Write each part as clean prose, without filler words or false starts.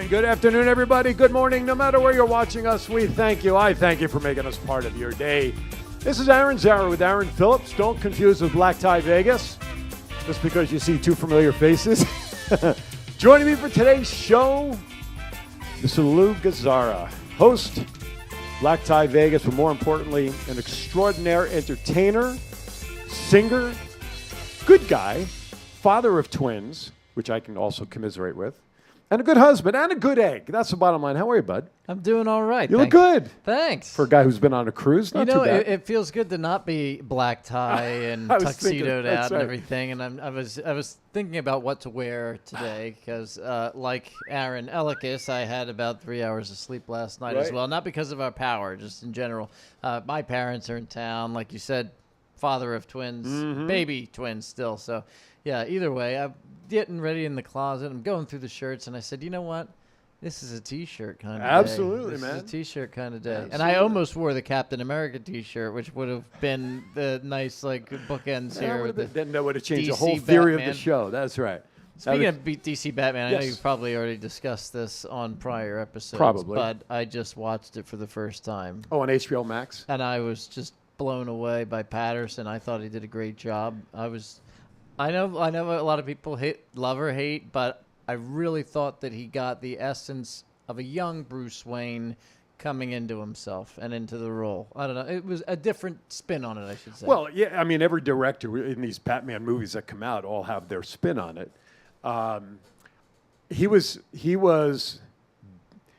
Good afternoon, everybody. Good morning. No matter where you're watching us, we thank you. I thank you for making us part of your day. This is Aaron Zara with Aaron Phillips. Don't confuse with Black Tie Vegas, just because you see two familiar faces. Joining me for today's show, Mr. Lou Gazzara, host, Black Tie Vegas, but more importantly, an extraordinary entertainer, singer, good guy, father of twins, which I can also commiserate with, and a good husband and a good egg. That's the bottom line. How are you, bud? I'm doing all right. You look good. Thanks. For a guy who's been on a cruise, not too bad. It feels good to not be black tie and tuxedoed out and everything. And I was thinking about what to wear today because, like Aaron Ellicus, I had about 3 hours of sleep last night as well. Not because of our power, just in general. My parents are in town, like you said, father of twins, baby twins still. So, yeah, either way, I'm getting ready in the closet. I'm going through the shirts, and I said, you know what? This is a T-shirt kind of day. Absolutely, man. This is a T-shirt kind of day. Absolutely. And I almost wore the Captain America T-shirt, which would have been the nice, like, bookends here. Then that would have changed DC the whole theory Batman. of the show. That's right. Speaking of DC Batman, Yes. I know you've probably already discussed this on prior episodes. Probably. But I just watched it for the first time. Oh, on HBO Max? And I was just blown away by Patterson. I thought he did a great job. I know a lot of people love or hate, but I really thought that he got the essence of a young Bruce Wayne coming into himself and into the role. I don't know. It was a different spin on it, I should say. Well, yeah, I mean, every director in these Batman movies that come out all have their spin on it.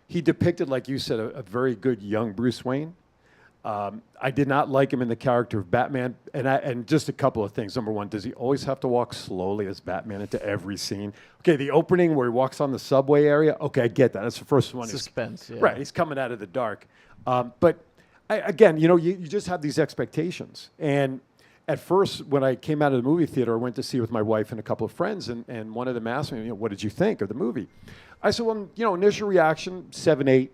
He depicted, like you said, a very good young Bruce Wayne. I did not like him in the character of Batman, and just a couple of things. Number one, does he always have to walk slowly as Batman into every scene? Okay, the opening where he walks on the subway area, okay, I get that. That's the first one. Suspense, yeah. Right, he's coming out of the dark. But again, you just have these expectations. And at first, when I came out of the movie theater, I went to see it with my wife and a couple of friends, and one of them asked me, what did you think of the movie? I said, well, initial reaction, 7, 8,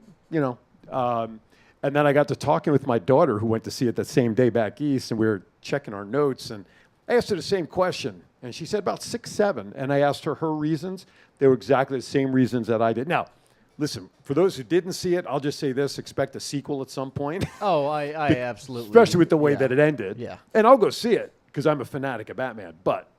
and then I got to talking with my daughter who went to see it that same day back east, and we were checking our notes, and I asked her the same question, and she said about 6, 7, and I asked her reasons. They were exactly the same reasons that I did. Now, listen, for those who didn't see it, I'll just say this, expect a sequel at some point. Oh, I absolutely. Especially with the way that it ended. Yeah. And I'll go see it, because I'm a fanatic of Batman, but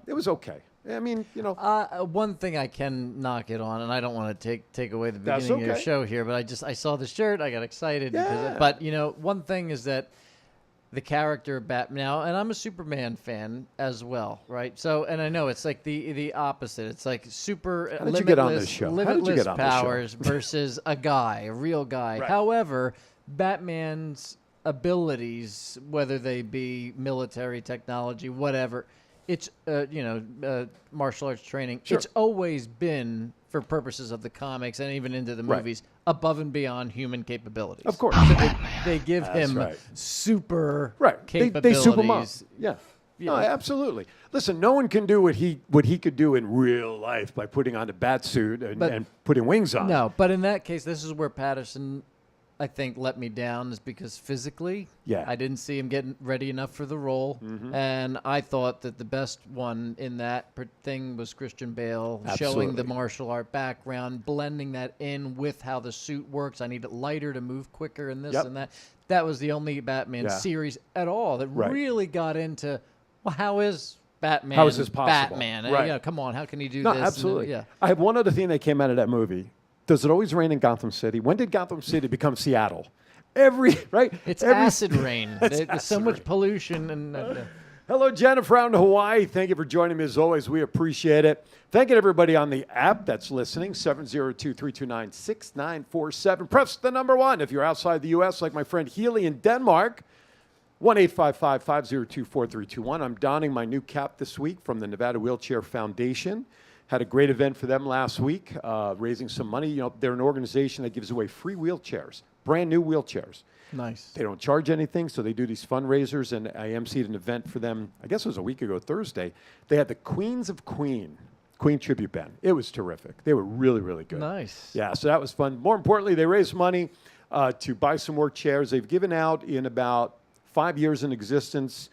it was okay. I mean, one thing I can knock it on, and I don't want to take away the beginning of your show here, but I saw the shirt, I got excited. Yeah. But one thing is that the character of Batman now, and I'm a Superman fan as well, right? So, and I know it's like the opposite. It's like limitless powers versus a real guy. Right. However, Batman's abilities, whether they be military technology, whatever. It's, martial arts training. Sure. It's always been, for purposes of the comics and even into the movies, above and beyond human capabilities. Of course. So they give him super capabilities. They soup him up. Yeah. No, absolutely. Listen, no one can do what he could do in real life by putting on a bat suit and putting wings on. No, but in that case, this is where Patterson, I think, let me down, is because physically, I didn't see him getting ready enough for the role. Mm-hmm. And I thought that the best one in that thing was Christian Bale, showing the martial art background, blending that in with how the suit works. I need it lighter to move quicker and this and that. That was the only Batman series at all that really got into, well, how is Batman? How is this possible? Batman. Right. Come on, how can you do this? No, absolutely. I have one other thing that came out of that movie. Does it always rain in Gotham City? When did Gotham City become Seattle? It's acid rain. There's so much pollution. And Hello, Jennifer out in Hawaii. Thank you for joining me as always. We appreciate it. Thank you to everybody on the app that's listening. 702-329-6947. Press the number 1 if you're outside the U.S., like my friend Healy in Denmark. 1-855-502-4321. I'm donning my new cap this week from the Nevada Wheelchair Foundation. Had a great event for them last week, raising some money. They're an organization that gives away free wheelchairs, brand new wheelchairs. Nice. They don't charge anything, so they do these fundraisers, and I emceed an event for them, I guess it was a week ago, Thursday. They had the Queens of Queen tribute band. It was terrific. They were really, really good. Nice. Yeah, so that was fun. More importantly, they raised money to buy some more chairs. They've given out in about 5 years in existence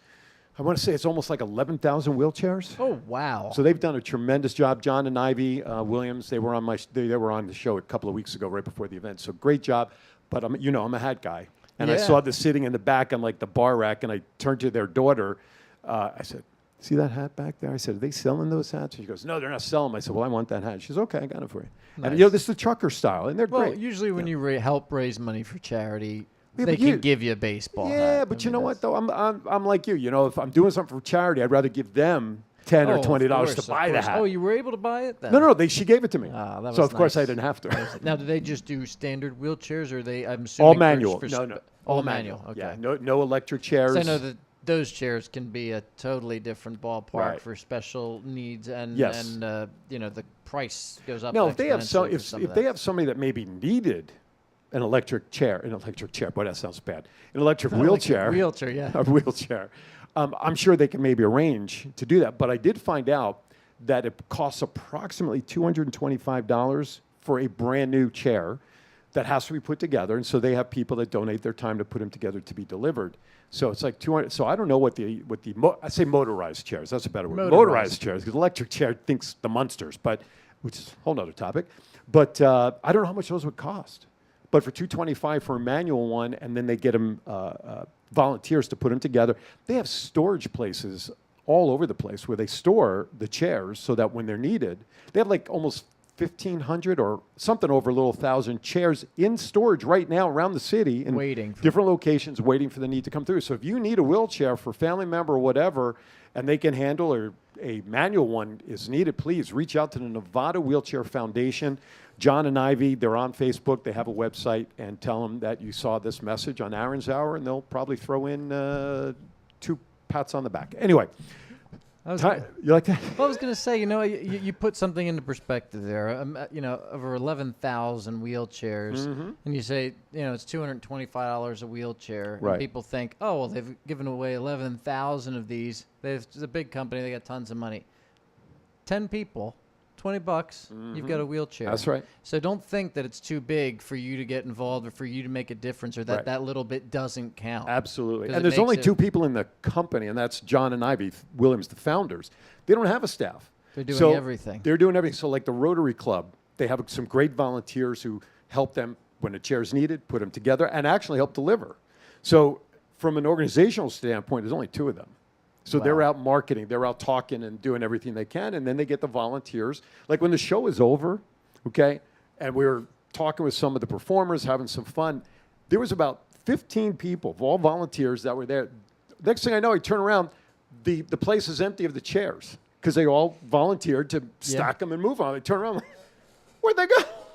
I want to say it's almost like 11,000 wheelchairs. Oh, wow. So they've done a tremendous job. John and Ivy Williams, they were on they were on the show a couple of weeks ago, right before the event. So great job. But I'm a hat guy, and I saw this sitting in the back on like the bar rack, and I turned to their daughter. I said, "See that hat back there?" I said, "Are they selling those hats?" She goes, "No, they're not selling them." I said, "Well, I want that hat." She says, "Okay, I got it for you." Nice. And this is the trucker style, and they're great. Usually when you help raise money for charity, Yeah, they but can give you a baseball hat. Yeah, but you know what though? I'm like you. If I'm doing something for charity, I'd rather give them $10 or $20 to buy the hat. Oh, you were able to buy it then? No. She gave it to me. That was so of course I nice. didn't have to. Now, do they just do standard wheelchairs, or I'm assuming All manual. No. All manual. Okay. Yeah. No electric chairs. So I know that those chairs can be a totally different ballpark Right. for special needs, and Yes. and the price goes up. Now, if they have exponentially if they have somebody that maybe needed an electric chair, boy, that sounds bad. An electric wheelchair. Wheelchair, yeah. A wheelchair. I'm sure they can maybe arrange to do that. But I did find out that it costs approximately $225 for a brand new chair that has to be put together. And so they have people that donate their time to put them together to be delivered. So it's like 200. So I don't know what I say motorized chairs. That's a better word. Motorized chairs, because electric chair thinks the monsters, which is a whole nother topic. But I don't know how much those would cost. But for $225 for a manual one, and then they get them volunteers to put them together. They have storage places all over the place where they store the chairs so that when they're needed, they have like almost 1,500 or something over a little 1,000 chairs in storage right now around the city in different locations, waiting for the need to come through. So if you need a wheelchair for a family member or whatever, and they can handle, or a manual one is needed, please reach out to the Nevada Wheelchair Foundation. John and Ivy, they're on Facebook. They have a website, and tell them that you saw this message on Aaron's Hour, and they'll probably throw in 2 pats on the back. Anyway, you like that? Well, I was going to say, you put something into perspective there. Over 11,000 wheelchairs, and you say, it's $225 a wheelchair. Right. And people think, oh, well, they've given away 11,000 of these. It's a big company. They got tons of money. 10 people. $20, you've got a wheelchair. That's right. So don't think that it's too big for you to get involved, or for you to make a difference, or that that little bit doesn't count. Absolutely. And there's only 2 people in the company, and that's John and Ivy Williams, the founders. They don't have a staff. They're doing everything. They're doing everything. So like the Rotary Club, they have some great volunteers who help them when a chair is needed, put them together, and actually help deliver. So from an organizational standpoint, there's only 2 of them. So they're out marketing, they're out talking and doing everything they can, and then they get the volunteers. Like when the show is over, okay, and we were talking with some of the performers, having some fun, there was about 15 people, all volunteers that were there. Next thing I know, I turn around, the place is empty of the chairs because they all volunteered to stack them and move on. I turn around, like, where'd they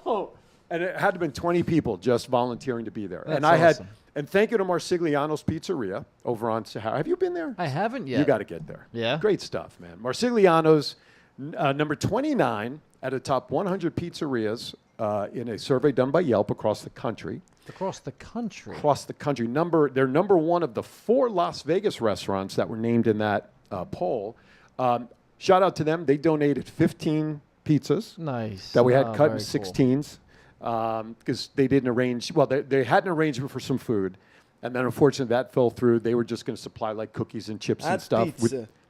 go? And it had to have been 20 people just volunteering to be there. That's and I awesome. And thank you to Marsigliano's Pizzeria over on Sahara. Have you been there? I haven't yet. You got to get there. Yeah? Great stuff, man. Marsigliano's, number 29 at the top 100 pizzerias in a survey done by Yelp across the country. Across the country? Across the country. They're number 1 of the 4 Las Vegas restaurants that were named in that poll. Shout out to them. They donated 15 pizzas. Nice. That we had cut in very 16s. Because they didn't arrange, they had an arrangement for some food, and then unfortunately that fell through. They were just going to supply like cookies and chips and stuff.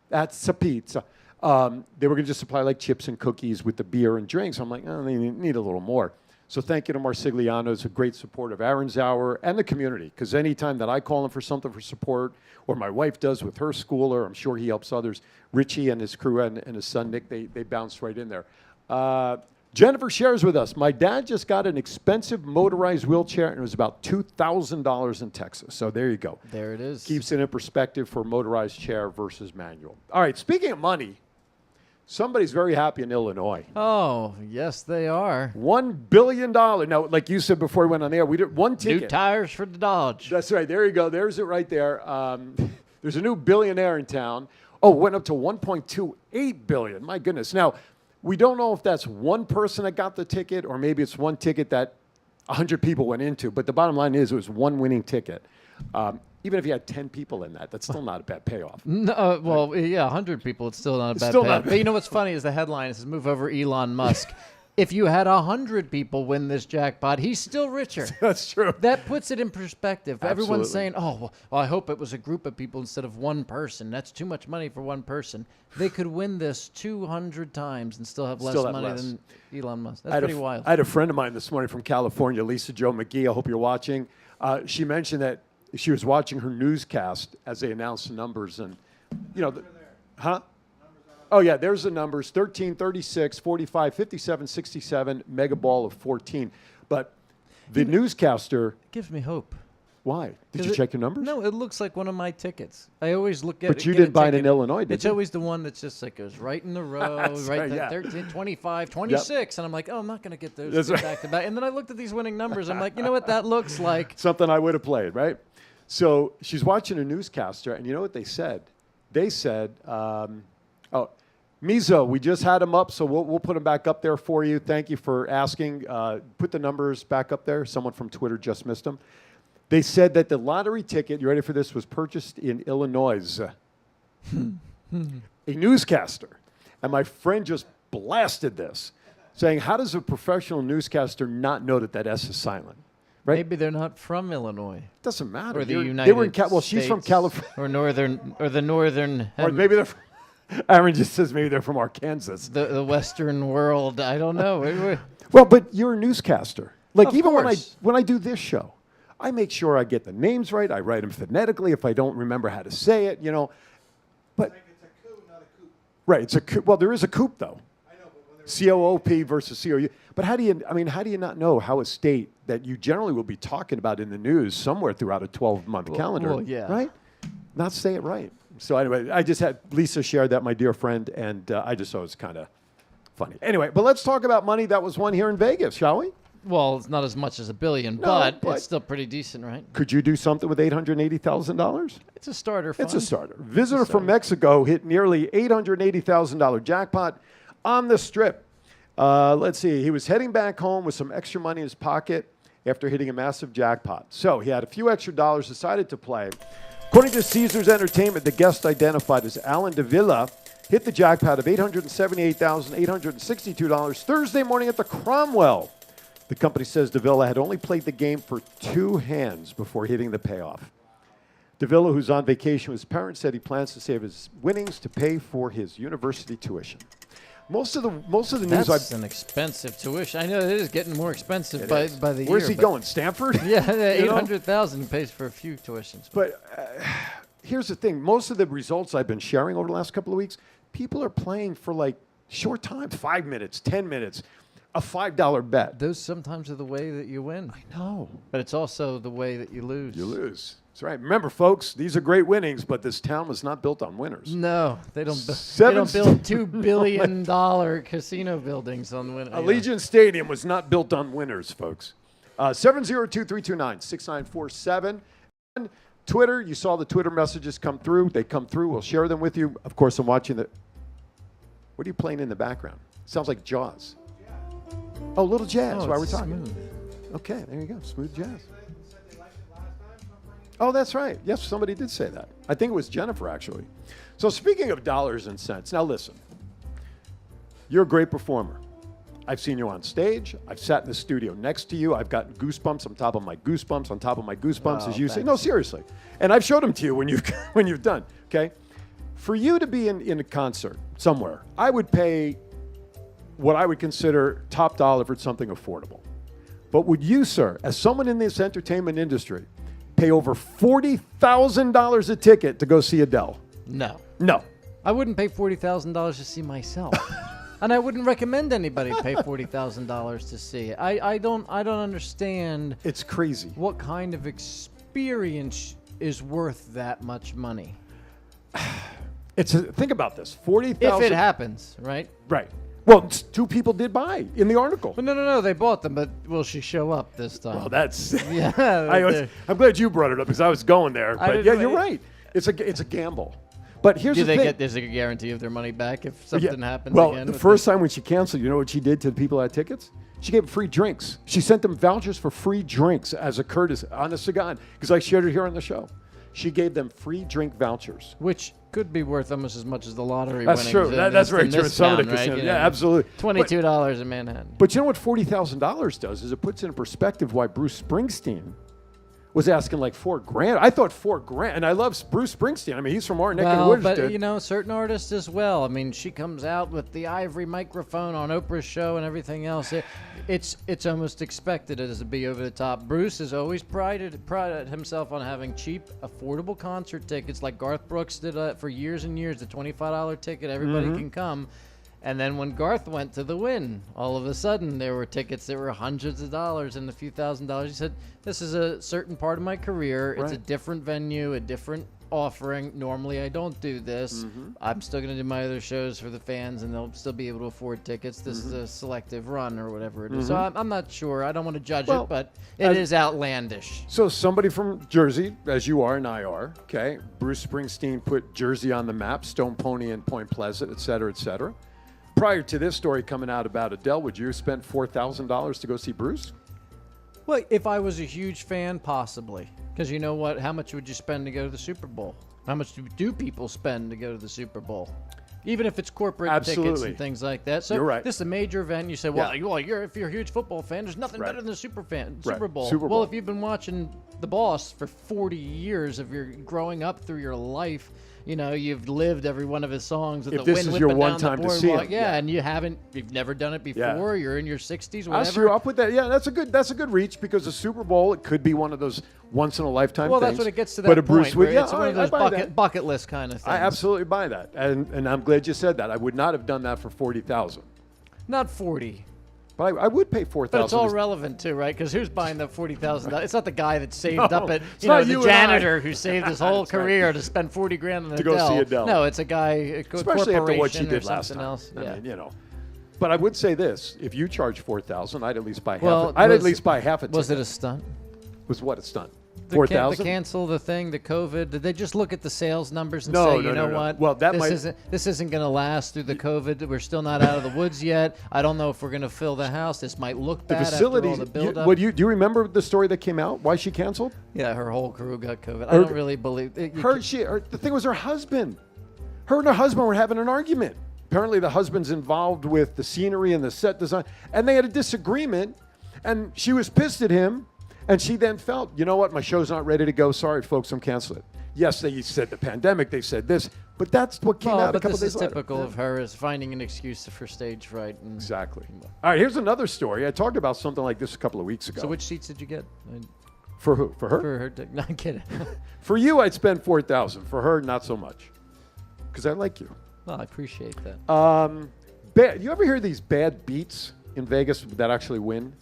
That's a pizza. They were going to just supply like chips and cookies with the beer and drinks. I'm like, oh, they need a little more. So thank you to Marsigliano's, a great support of Aaron's Hour and the community, because anytime that I call him for something for support, or my wife does with her schooler, I'm sure he helps others. Richie and his crew and his son Nick, they bounce right in there. Jennifer shares with us, my dad just got an expensive motorized wheelchair, and it was about $2,000 in Texas. So there you go. There it is. Keeps it in perspective for motorized chair versus manual. All right, speaking of money, somebody's very happy in Illinois. Oh, yes, they are. $1 billion. Now, like you said before we went on the air, we did 1 ticket. New tires for the Dodge. That's right. There you go. There's it right there. There's a new billionaire in town. Oh, went up to $1.28 billion. My goodness. Now, we don't know if that's one person that got the ticket, or maybe it's one ticket that 100 people went into. But the bottom line is it was one winning ticket. Even if you had 10 people in that, that's still not a bad payoff. No, well, yeah, 100 people, it's still not a bad payoff. But you know what's funny is the headline, it says, move over Elon Musk. if you had 100 people win this jackpot, he's still richer. That's true. That puts it in perspective. Everyone's Absolutely. saying, oh, well, I hope it was a group of people instead of one person. That's too much money for one person. They could win this 200 times and still have less money than Elon Musk. That's pretty wild. I had a friend of mine this morning from California, Lisa Jo McGee. I hope you're watching. She mentioned that she was watching her newscast as they announced the numbers. And, huh? Oh, yeah, there's the numbers, 13, 36, 45, 57, 67, mega ball of 14. But the newscaster... Gives me hope. Why? Did you check your numbers? No, it looks like one of my tickets. I always look at it. But you didn't buy it in Illinois, did you? It's always the one that's just like goes right in the row, right yeah. 13, 25, 26. And I'm like, oh, I'm not going to get those That's back to back. And then I looked at these winning numbers. I'm like, you know what? That looks like... Something I would have played, right? So she's watching a newscaster, and you know what they said? They said, Mizo, we just had him up, so we'll put him back up there for you. Thank you for asking. Put the numbers back up there. Someone from Twitter just missed them. They said that the lottery ticket, you ready for this, was purchased in Illinois. A newscaster. And my friend just blasted this, saying, how does a professional newscaster not know that S is silent? Right? Maybe they're not from Illinois. Doesn't matter. Or the United They were in well, she's from States, California. Or the northern... Or maybe they're from, Aaron just says maybe they're from Arkansas. The Western world. I don't know. Well, but you're a newscaster. Like, Of even course. when I do this show, I make sure I get the names right. I write them phonetically if I don't remember how to say it, But It's a coup, not a coup. right, it's a coup. Well, there is a coup though. I know, but when COOP versus COU. But how do you not know how a state that you generally will be talking about in the news somewhere throughout a 12-month calendar, well, yeah. right? Not say it right. So anyway, I just had Lisa share that, my dear friend, and I just thought it was kind of funny. Anyway, but let's talk about money that was won here in Vegas, shall we? Well, it's not as much as $1 billion, No, but but- it's still pretty decent, right? Could you do something with $880,000? It's a starter fund. It's a starter. Visitor from Mexico hit nearly $880,000 jackpot on the Strip. Let's see. He was heading back home with some extra money in his pocket after hitting a massive jackpot. So he had a few extra dollars, decided to play. According to Caesars Entertainment, the guest identified as Alan Davila hit the jackpot of $878,862 Thursday morning at the Cromwell. The company says Davila had only played the game for 2 hands before hitting the payoff. Davila, who's on vacation with his parents, said he plans to save his winnings to pay for his university tuition. Most of the news That's an expensive tuition. I know it is getting more expensive by the year. Where's he but- going? Stanford? Yeah, You know? 800,000 pays for a few tuitions. But here's the thing. Most of the results I've been sharing over the last couple of weeks, people are playing for like short time, 5 minutes, 10 minutes, a $5 bet. Those sometimes are the way that you win, No. but it's also the way that you lose. You lose. That's right. Remember, folks, these are great winnings, but this town was not built on winners. No, they don't. They Seven don't build $2 billion casino buildings on win. Allegiant Stadium was not built on winners, folks. 702-329-6947. Twitter, you saw the Twitter messages come through. They come through. We'll share them with you. Of course, I'm watching the... What are you playing in the background? Sounds like Jaws. Oh, little jazz Oh, while we're it's talking. smooth. Okay, there you go. Smooth jazz. said they liked it last time, so I'm bringing Oh, that's right. Yes, somebody did say that. I think it was Jennifer, actually. So speaking of dollars and cents, now listen. You're a great performer. I've seen you on stage. I've sat in the studio next to you. I've gotten goosebumps on top of my goosebumps on top of my goosebumps, Oh, as you say. thanks. No, seriously. And I've showed them to you when you've, when you've done, okay? For you to be in a concert somewhere, I would pay what I would consider top dollar for something affordable. But would you, sir, as someone in this entertainment industry, pay over $40,000 a ticket to go see Adele? No, No. I wouldn't pay $40,000 to see myself, and I wouldn't recommend anybody pay $40,000 to see it. I don't understand It's crazy. what kind of experience is worth that much money. Think about this. 40,000. If it happens, right? Right. Well, 2 people did buy in the article. Well, no, they bought them, but will she show up this time? Well, that's... yeah. I'm glad you brought it up because I was going there. I But didn't yeah, know you're it- right. It's a gamble. But here's Do the they thing. get? There's a guarantee of their money back if Yeah. something happens Well, again. the with first time when she canceled, you know what she did to the people that had tickets? She gave them free drinks. She sent them vouchers for free drinks as a courtesy, honest to God, because I shared it here on the show. She gave them free drink vouchers. which could be worth almost as much as the lottery That's winnings true. That's very in true. this Some of the town, right? casinos. You Yeah, know, absolutely. $22 in Manhattan. But you know what $40,000 does is it puts in perspective why Bruce Springsteen was asking like $4,000. I thought $4,000, and I love Bruce Springsteen. I mean, he's from our neck of the Well, woods. but dude. you know, certain artists as well. I mean, she comes out with the ivory microphone on Oprah's show and everything else. It's almost expected as to be over the top. Bruce has always prided himself on having cheap, affordable concert tickets, like Garth Brooks did for years and years. The $25 ticket, everybody can come. And then when Garth went to the Wynn, all of a sudden there were tickets that were hundreds of dollars and a few $1,000s. He said, "This is a certain part of my career. It's a Right. different venue, a different offering. Normally I don't do this. I'm still going to do my other shows for the fans, and they'll still be able to afford tickets. This is a selective run or whatever it is." So I'm not sure. I don't want to judge Well, it, but it is outlandish. So somebody from Jersey, as you are and I are, okay, Bruce Springsteen put Jersey on the map, Stone Pony and Point Pleasant, et cetera, et cetera. Prior to this story coming out about Adele, would you have spent $4,000 to go see Bruce? Well, if I was a huge fan, possibly. Because you know what? How much would you spend to go to the Super Bowl? How much do people spend to go to the Super Bowl? Even if it's corporate tickets Absolutely. and things like that. So You're right. this is a major event. You say, well, Yeah. if you're a huge football fan, there's nothing Right. better than the Super Right. Bowl. Super Bowl. Well, if you've been watching The Boss for 40 years of your growing up through your life, you know, you've lived every one of his songs with If the this wind is your whipping one down time the to see boardwalk. him, Yeah, yeah. and you've never done it before. You're in your 60s, I'll whatever. up with that. Yeah, that's a good reach because the Super Bowl, it could be one of those once in a lifetime Well, things. that's when it gets to that but a point. Bruce Willis, where yeah, it's all one of right, those I buy that. bucket list kind of things. I absolutely buy that, and I'm glad you said that. I would not have done that for $40,000, Not 40. but I would pay $4,000. But it's all relevant too, right? Because who's buying the $40,000? It's not the guy that saved No, up at, it's you know, not the you and I. janitor who saved his whole That's right. career to spend $40,000 on To go see Adele. Adele. No, it's a guy, a especially after what she corporation or did last something time. else. I Yeah. mean, you know. But I would say this: if you charge $4,000, I'd at least buy Well, half. I'd at was- least buy half a ticket. Was it a stunt? Was what it's done? The $4,000. cancel the thing, the COVID. Did they just look at the sales numbers and No, say, no, you know no, no. what? Well, that this might- isn't going to last through the COVID. We're still not out of the woods yet. I don't know if we're going to fill the house. This might look The bad facilities. after all the build-up. What do you remember the story that came out? Why she canceled? Yeah, her whole crew got COVID. I Her- don't really believe it. The thing was her husband. Her and her husband were having an argument. Apparently, the husband's involved with the scenery and the set design, and they had a disagreement. And she was pissed at him, and she then felt, you know what, my show's not ready to go. Sorry, folks, I'm canceling it. Yes, they said the pandemic. They said this, but that's what came out a but couple this days is later. typical of her, is finding an excuse for stage fright. And Exactly. All right, here's another story. I talked about something like this a couple of weeks ago. So which seats did you get? For who? For her? For her? No, I'm kidding. For you, I'd spend $4,000. For her, not so much, because I like you. Well, I appreciate that. You ever hear these bad beats in Vegas that actually win?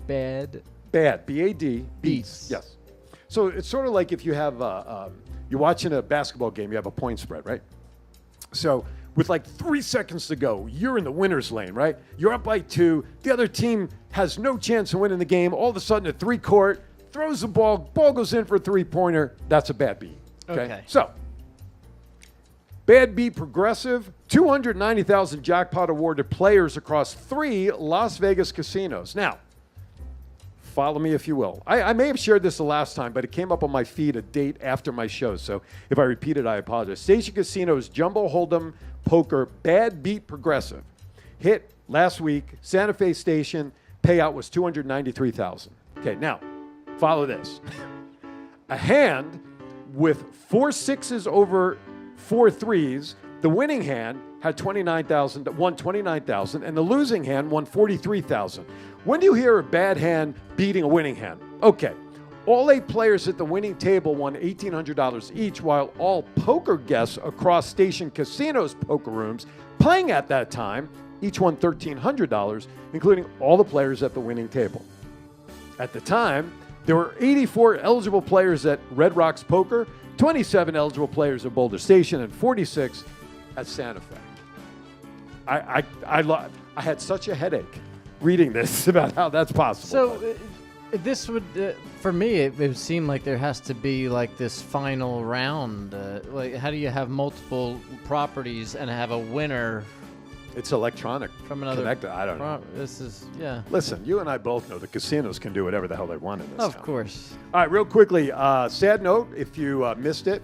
Bad. Bad, B-A-D, Beats. Yes. So it's sort of like if you have, you're watching a basketball game, you have a point spread, right? So with like 3 seconds to go, you're in the winner's lane, right? You're up by 2. The other team has no chance of winning the game. All of a sudden, at 3-court, throws the ball goes in for a 3-pointer. That's a bad beat. Okay. So, bad beat progressive, $290,000 jackpot awarded players across 3 Las Vegas casinos. Now, follow me if you will. I may have shared this the last time, but it came up on my feed a date after my show. So if I repeat it, I apologize. Station Casino's Jumbo Hold'em Poker Bad Beat Progressive hit last week. Santa Fe Station payout was $293,000. Okay, now follow this. A hand with 4 6s over 4 3s. The winning hand had won $29,000, and the losing hand won $43,000. When do you hear a bad hand beating a winning hand? Okay, all 8 players at the winning table won $1,800 each, while all poker guests across Station Casino's poker rooms playing at that time each won $1,300, including all the players at the winning table. At the time, there were 84 eligible players at Red Rocks Poker, 27 eligible players at Boulder Station, and 46 at Santa Fe. I had such a headache reading this about how that's possible. So this would, for me, it would seem like there has to be like this final round. Like, how do you have multiple properties and have a winner it's electronic from another? connected. I don't know. This is, yeah. Listen, you and I both know the casinos can do whatever the hell they want in this Of town. course. All right, real quickly, sad note, if you missed it,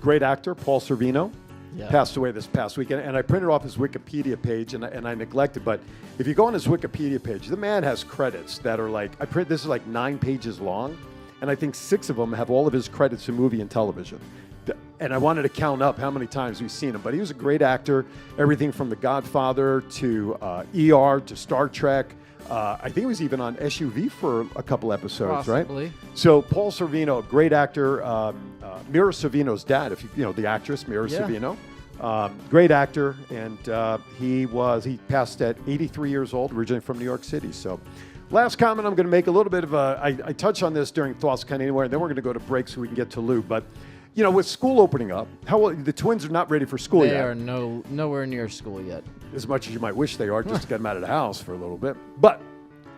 great actor, Paul Sorvino, Yeah. passed away this past weekend. And I printed off his Wikipedia page, and I neglected. But if you go on his Wikipedia page, the man has credits that are like, this is like 9 pages long. And I think 6 of them have all of his credits in movie and television. And I wanted to count up how many times we've seen him. But he was a great actor. Everything from The Godfather to ER to Star Trek. I think he was even on SUV for a couple episodes, Possibly. right? So Paul Sorvino, a great actor. Mira Sorvino's dad, if you know the actress Mira Yeah. Sorvino, great actor, and he passed at 83 years old, originally from New York City. So, last comment I'm going to make a little bit of I touch on this during Thoughts Kind of Anywhere, and then we're going to go to break so we can get to Lou. But with school opening up, the twins are not ready for school They yet. are nowhere near school yet. As much as you might wish they are, just to get them out of the house for a little bit. But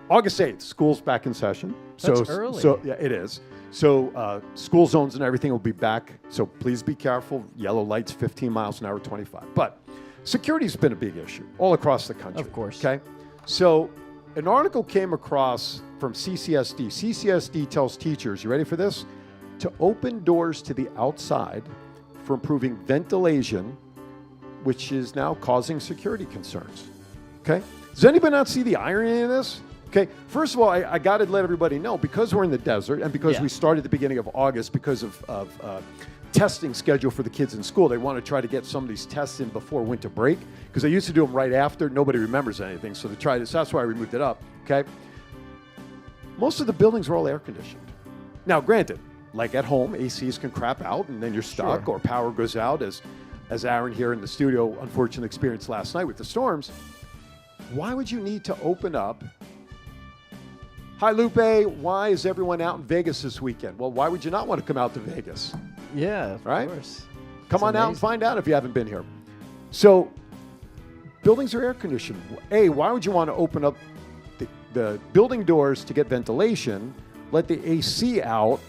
August 8th, school's back in session. That's early. So yeah, it is. So school zones and everything will be back. So please be careful. Yellow lights, 15 miles an hour, 25. But security's been a big issue all across the country. Of course. Okay. So an article came across from CCSD. CCSD tells teachers, you ready for this? To open doors to the outside for improving ventilation, which is now causing security concerns. Okay? Does anybody not see the irony in this? Okay, first of all, I got to let everybody know, because we're in the desert and because we started at the beginning of August because of testing schedule for the kids in school, they want to try to get some of these tests in before winter break, because they used to do them right after. Nobody remembers anything, so they tried this. That's why we moved it up, okay? Most of the buildings are all air conditioned. Now, granted, like at home, ACs can crap out and then you're stuck, or power goes out, as Aaron here in the studio unfortunately experienced last night with the storms. Why would you need to open up? Hi, Lupe. Why is everyone out in Vegas this weekend? Well, why would you not want to come out to Vegas? Yeah, of Right? course. Come on out and find out if you haven't been here. So, buildings are air conditioned. Why would you want to open up the building doors to get ventilation, let the AC out,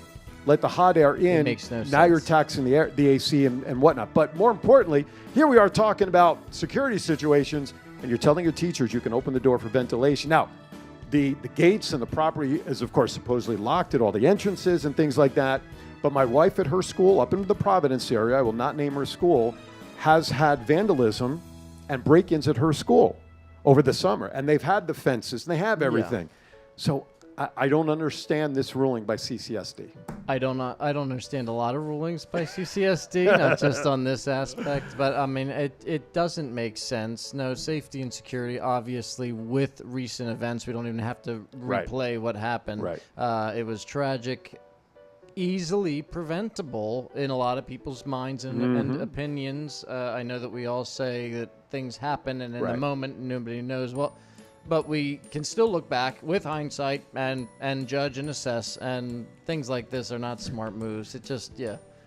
let the hot air in? It makes no sense. Now you're taxing the AC and whatnot. But more importantly, here we are talking about security situations, and you're telling your teachers you can open the door for ventilation. Now, the gates and the property is, of course, supposedly locked at all the entrances and things like that. But my wife at her school up in the Providence area, I will not name her school, has had vandalism and break-ins at her school over the summer. And they've had the fences and they have everything. So I don't understand this ruling by CCSD. I don't understand a lot of rulings by CCSD, not just on this aspect, but I mean, it doesn't make sense. No, safety and security, obviously, with recent events, we don't even have to replay what happened. Right. It was tragic, easily preventable in a lot of people's minds and opinions. I know that we all say that things happen, and in the moment, nobody knows. Well, but we can still look back with hindsight and judge and assess, and things like this are not smart moves. It just,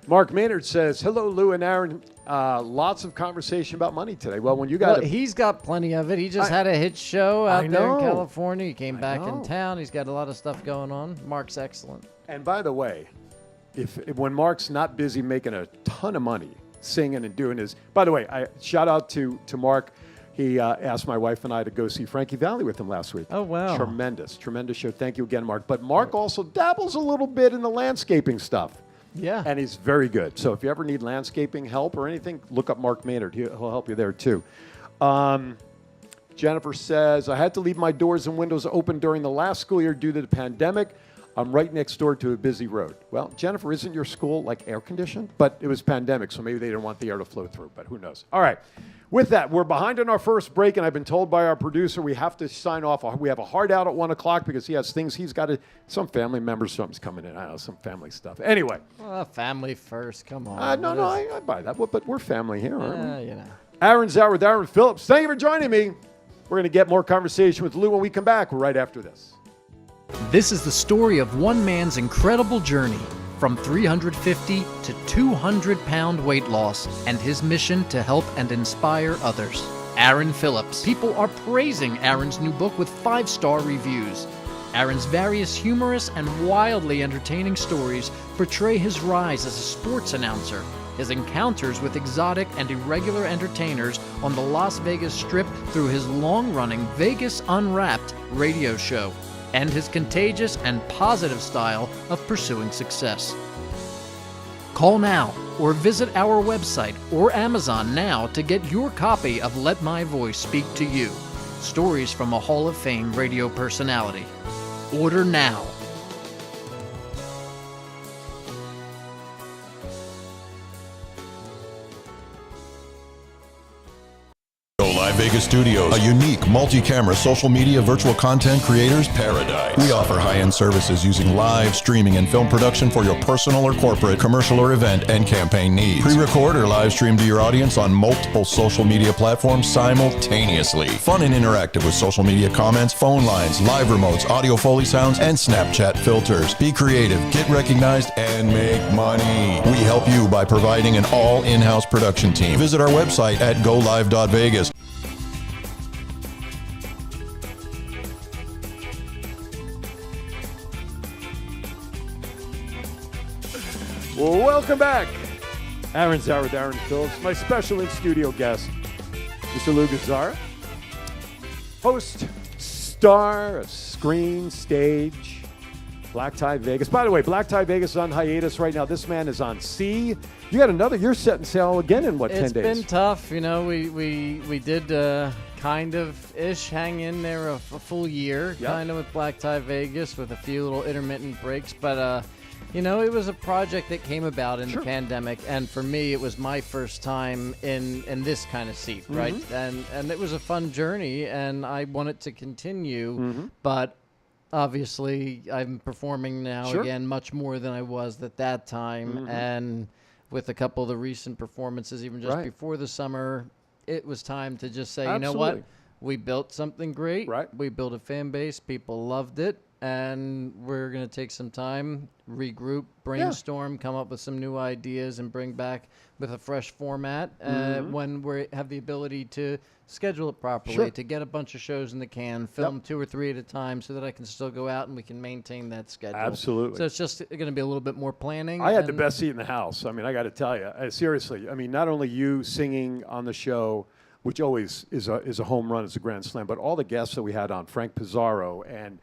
Mark Maynard says, hello, Lou and Aaron. Lots of conversation about money today. Well, when you got he's got plenty of it. He just had a hit show out there in know. California. He came back in town. He's got a lot of stuff going on. Mark's excellent. And by the way, if when Mark's not busy making a ton of money singing and doing his, by the way, I shout out to Mark. He asked my wife and I to go see Frankie Valli with him last week. Oh, wow. Tremendous show. Thank you again, Mark. But Mark also dabbles a little bit in the landscaping stuff. Yeah. And he's very good. So if you ever need landscaping help or anything, look up Mark Maynard. He'll help you there too. Jennifer says, I had to leave my doors and windows open during the last school year due to the pandemic. I'm right next door to a busy road. Well, Jennifer, isn't your school like air conditioned? But it was pandemic, so maybe they didn't want the air to flow through, but who knows? All right. With that, we're behind on our first break, and I've been told by our producer we have to sign off. We have a hard out at 1 o'clock because he has things he's got to, some family members, something's coming in. I don't know, some family stuff. Anyway. Family first. Come on. No, I buy that. But we're family here, aren't we? You know. Aaron's out with Aaron Phillips. Thank you for joining me. We're going to get more conversation with Lou when we come back right after this. This is the story of one man's incredible journey from 350 to 200-pound weight loss and his mission to help and inspire others. Aaron Phillips. People are praising Aaron's new book with 5-star reviews. Aaron's various humorous and wildly entertaining stories portray his rise as a sports announcer, his encounters with exotic and irregular entertainers on the Las Vegas Strip through his long-running Vegas Unwrapped radio show, and his contagious and positive style of pursuing success. Call now or visit our website or Amazon now to get your copy of Let My Voice Speak to You, stories from a Hall of Fame radio personality. Order now. Live Vegas Studios, a unique multi-camera social media virtual content creators paradise. We offer high-end services using live streaming and film production for your personal or corporate, commercial or event and campaign needs. Pre-record or live stream to your audience on multiple social media platforms simultaneously. Fun and interactive with social media comments, phone lines, live remotes, audio Foley sounds, and Snapchat filters. Be creative, get recognized, and make money. We help you by providing an all in-house production team. Visit our website at golive.vegas. Well, welcome back. Aaron Zara with Aaron Phillips. My special in-studio guest, Mr. Lou Gazzara. Host, star of Screen, Stage, Black Tie Vegas. By the way, Black Tie Vegas is on hiatus right now. This man is on C. You got another, you're setting sail again in what, 10 days? It's been tough. You know, we did kind of-ish hang in there a full year, kind of with Black Tie Vegas with a few little intermittent breaks. But, you know, it was a project that came about in the pandemic, and for me, it was my first time in this kind of seat, right? And it was a fun journey, and I want it to continue, but obviously, I'm performing now again much more than I was at that time, and with a couple of the recent performances, even just before the summer, it was time to just say, you know what? We built something great. We built a fan base. People loved it. And we're going to take some time, regroup, brainstorm, come up with some new ideas, and bring back with a fresh format when we have the ability to schedule it properly, to get a bunch of shows in the can, film 2 or 3 at a time so that I can still go out and we can maintain that schedule. Absolutely. So it's just going to be a little bit more planning. I had the best seat in the house. I mean, I got to tell you, seriously. I mean, not only you singing on the show, which always is a home run, it's a grand slam, but all the guests that we had on, Frank Pizarro and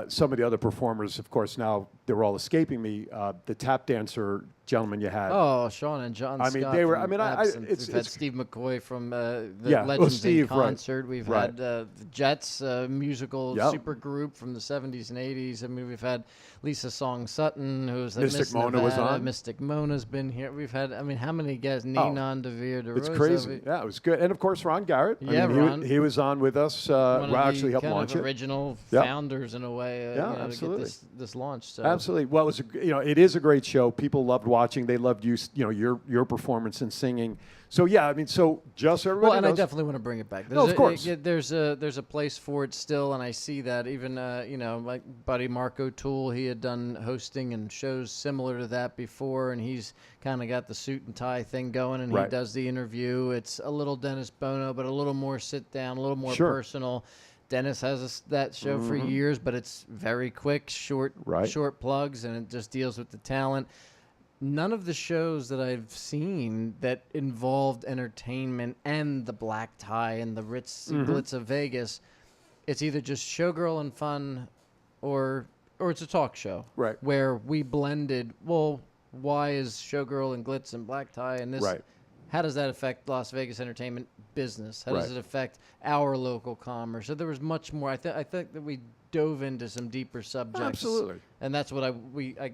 some of the other performers, of course, now they're all escaping me. The tap dancer gentleman you had. Oh, Sean and John Scott. I mean, they were. I mean, we've had Steve McCoy from the Legends in Concert. We've had the Jets musical super group from the 70s and 80s. I mean, we've had Lisa Song Sutton, who's Mystic Mona was on. Mystic Mona's been here. We've had. I mean, how many guests? Ninon DeVere DeRosa. It's crazy. Yeah, it was good. And of course, Ron Garrett. Yeah, I mean, Ron. He was on with us. Well, actually helped launch it. Original founders in a way. Absolutely. To get this launched. So. Absolutely. Well, it is a great show. People loved watching. They loved you. Your performance and singing. So yeah, I mean, so just so everybody knows. I definitely want to bring it back. Of course. There's a place for it still, and I see that even my buddy Mark O'Toole, he had done hosting and shows similar to that before, and he's kind of got the suit and tie thing going, and he does the interview. It's a little Dennis Bono, but a little more sit down, a little more personal. Dennis has that show for years, but it's very quick, short plugs, and it just deals with the talent. None of the shows that I've seen that involved entertainment and the black tie and the Ritz glitz of Vegas, it's either just showgirl and fun or it's a talk show. Right. Where we blended, well, why is showgirl and glitz and black tie and this? Right. How does that affect Las Vegas entertainment business? How does it affect our local commerce? So there was much more. I think that we dove into some deeper subjects. Absolutely. And that's what I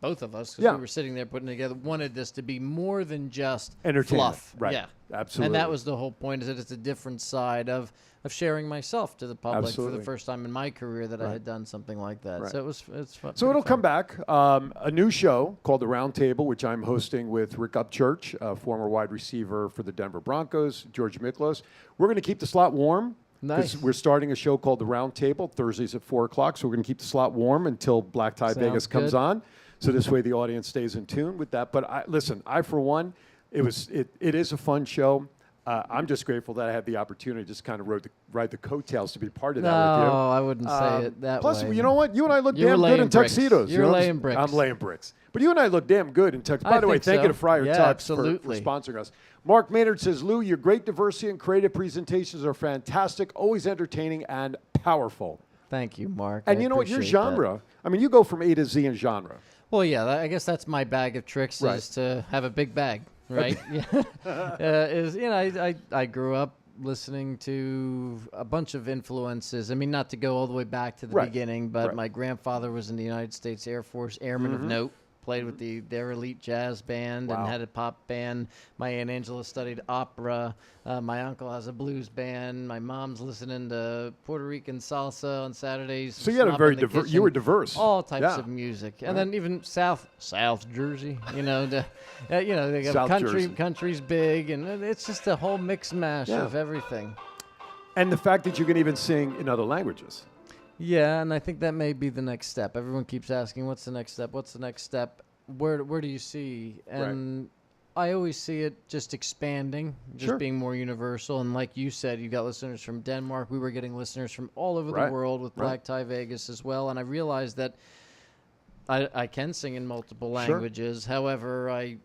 both of us, because we were sitting there putting together, wanted this to be more than just fluff. Right. Yeah. Absolutely. And that was the whole point, is that it's a different side of sharing myself to the public for the first time in my career that I had done something like that. Right. So it's fun. So it'll come back. A new show called The Round Table, which I'm hosting with Rick Upchurch, a former wide receiver for the Denver Broncos, George Miklos. We're going to keep the slot warm. Nice. We're starting a show called The Round Table, Thursdays at 4 o'clock. So we're going to keep the slot warm until Black Tie Vegas comes on. So this way the audience stays in tune with that. But I for one, it is a fun show. I'm just grateful that I had the opportunity to just kind of ride the coattails to be part of that with you. No, I wouldn't say it that plus, way. Plus, you know what? You and I look You were damn good in bricks. tuxedos. You're laying bricks. I'm laying bricks. But you and I look damn good in tuxedos. By the way, thank you to Friar Tuck for sponsoring us. Mark Maynard says, Lou, your great diversity and creative presentations are fantastic, always entertaining and powerful. Thank you, Mark. And you know what? Your genre, I mean, you go from A to Z in genre. Well, yeah, I guess that's my bag of tricks Right. is to have a big bag, right? I grew up listening to a bunch of influences. I mean, not to go all the way back to the Right. beginning, but Right. my grandfather was in the United States Air Force, airman of note. Played with their elite jazz band Wow. and had a pop band. My Aunt Angela studied opera. My uncle has a blues band. My mom's listening to Puerto Rican salsa on Saturdays. So you had a slop very in the diverse. kitchen. You were diverse. All types Yeah. of music, and then even South Jersey. They got South country. Jersey. Country's big, and it's just a whole mix mash Yeah. of everything. And the fact that you can even sing in other languages. Yeah, and I think that may be the next step. Everyone keeps asking, "What's the next step? What's the next step?" Where do you see? And I always see it just expanding, just Sure. being more universal. And like you said, you got listeners from Denmark. We were getting listeners from all over Right. the world with Right. Black Tie Vegas as well. And I realized that I can sing in multiple Sure. languages. However, I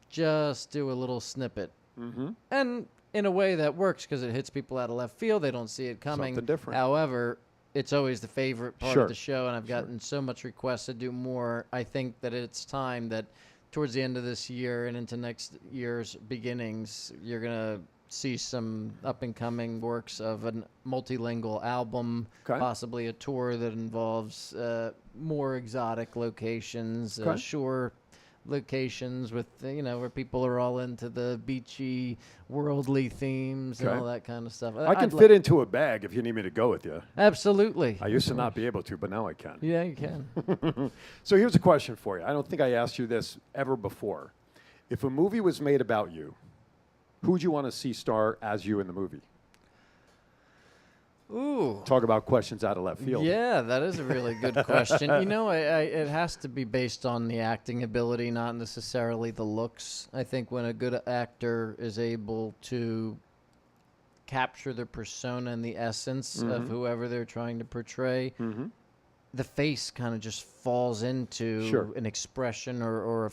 just do a little snippet. Mm-hmm. And in a way that works because it hits people out of left field. They don't see it coming. Something different. However, it's always the favorite part Sure. of the show, and I've gotten so much requests to do more. I think that it's time that towards the end of this year and into next year's beginnings, you're going to see some up-and-coming works of a multilingual album, Okay. possibly a tour that involves more exotic locations, Okay. shore locations with where people are all into the beachy worldly themes and Okay. all that kind of stuff. I can I'd fit into a bag if you need me to go with you. Absolutely. I used to not be able to, but now I can. Yeah, you can. So here's a question for you. I don't think I asked you this ever before. If a movie was made about you, who would you want to see star as you in the movie? Ooh. Talk about questions out of left field. Yeah, that is a really good question. It has to be based on the acting ability, not necessarily the looks. I think when a good actor is able to capture the persona and the essence of whoever they're trying to portray, the face kind of just falls into Sure. an expression or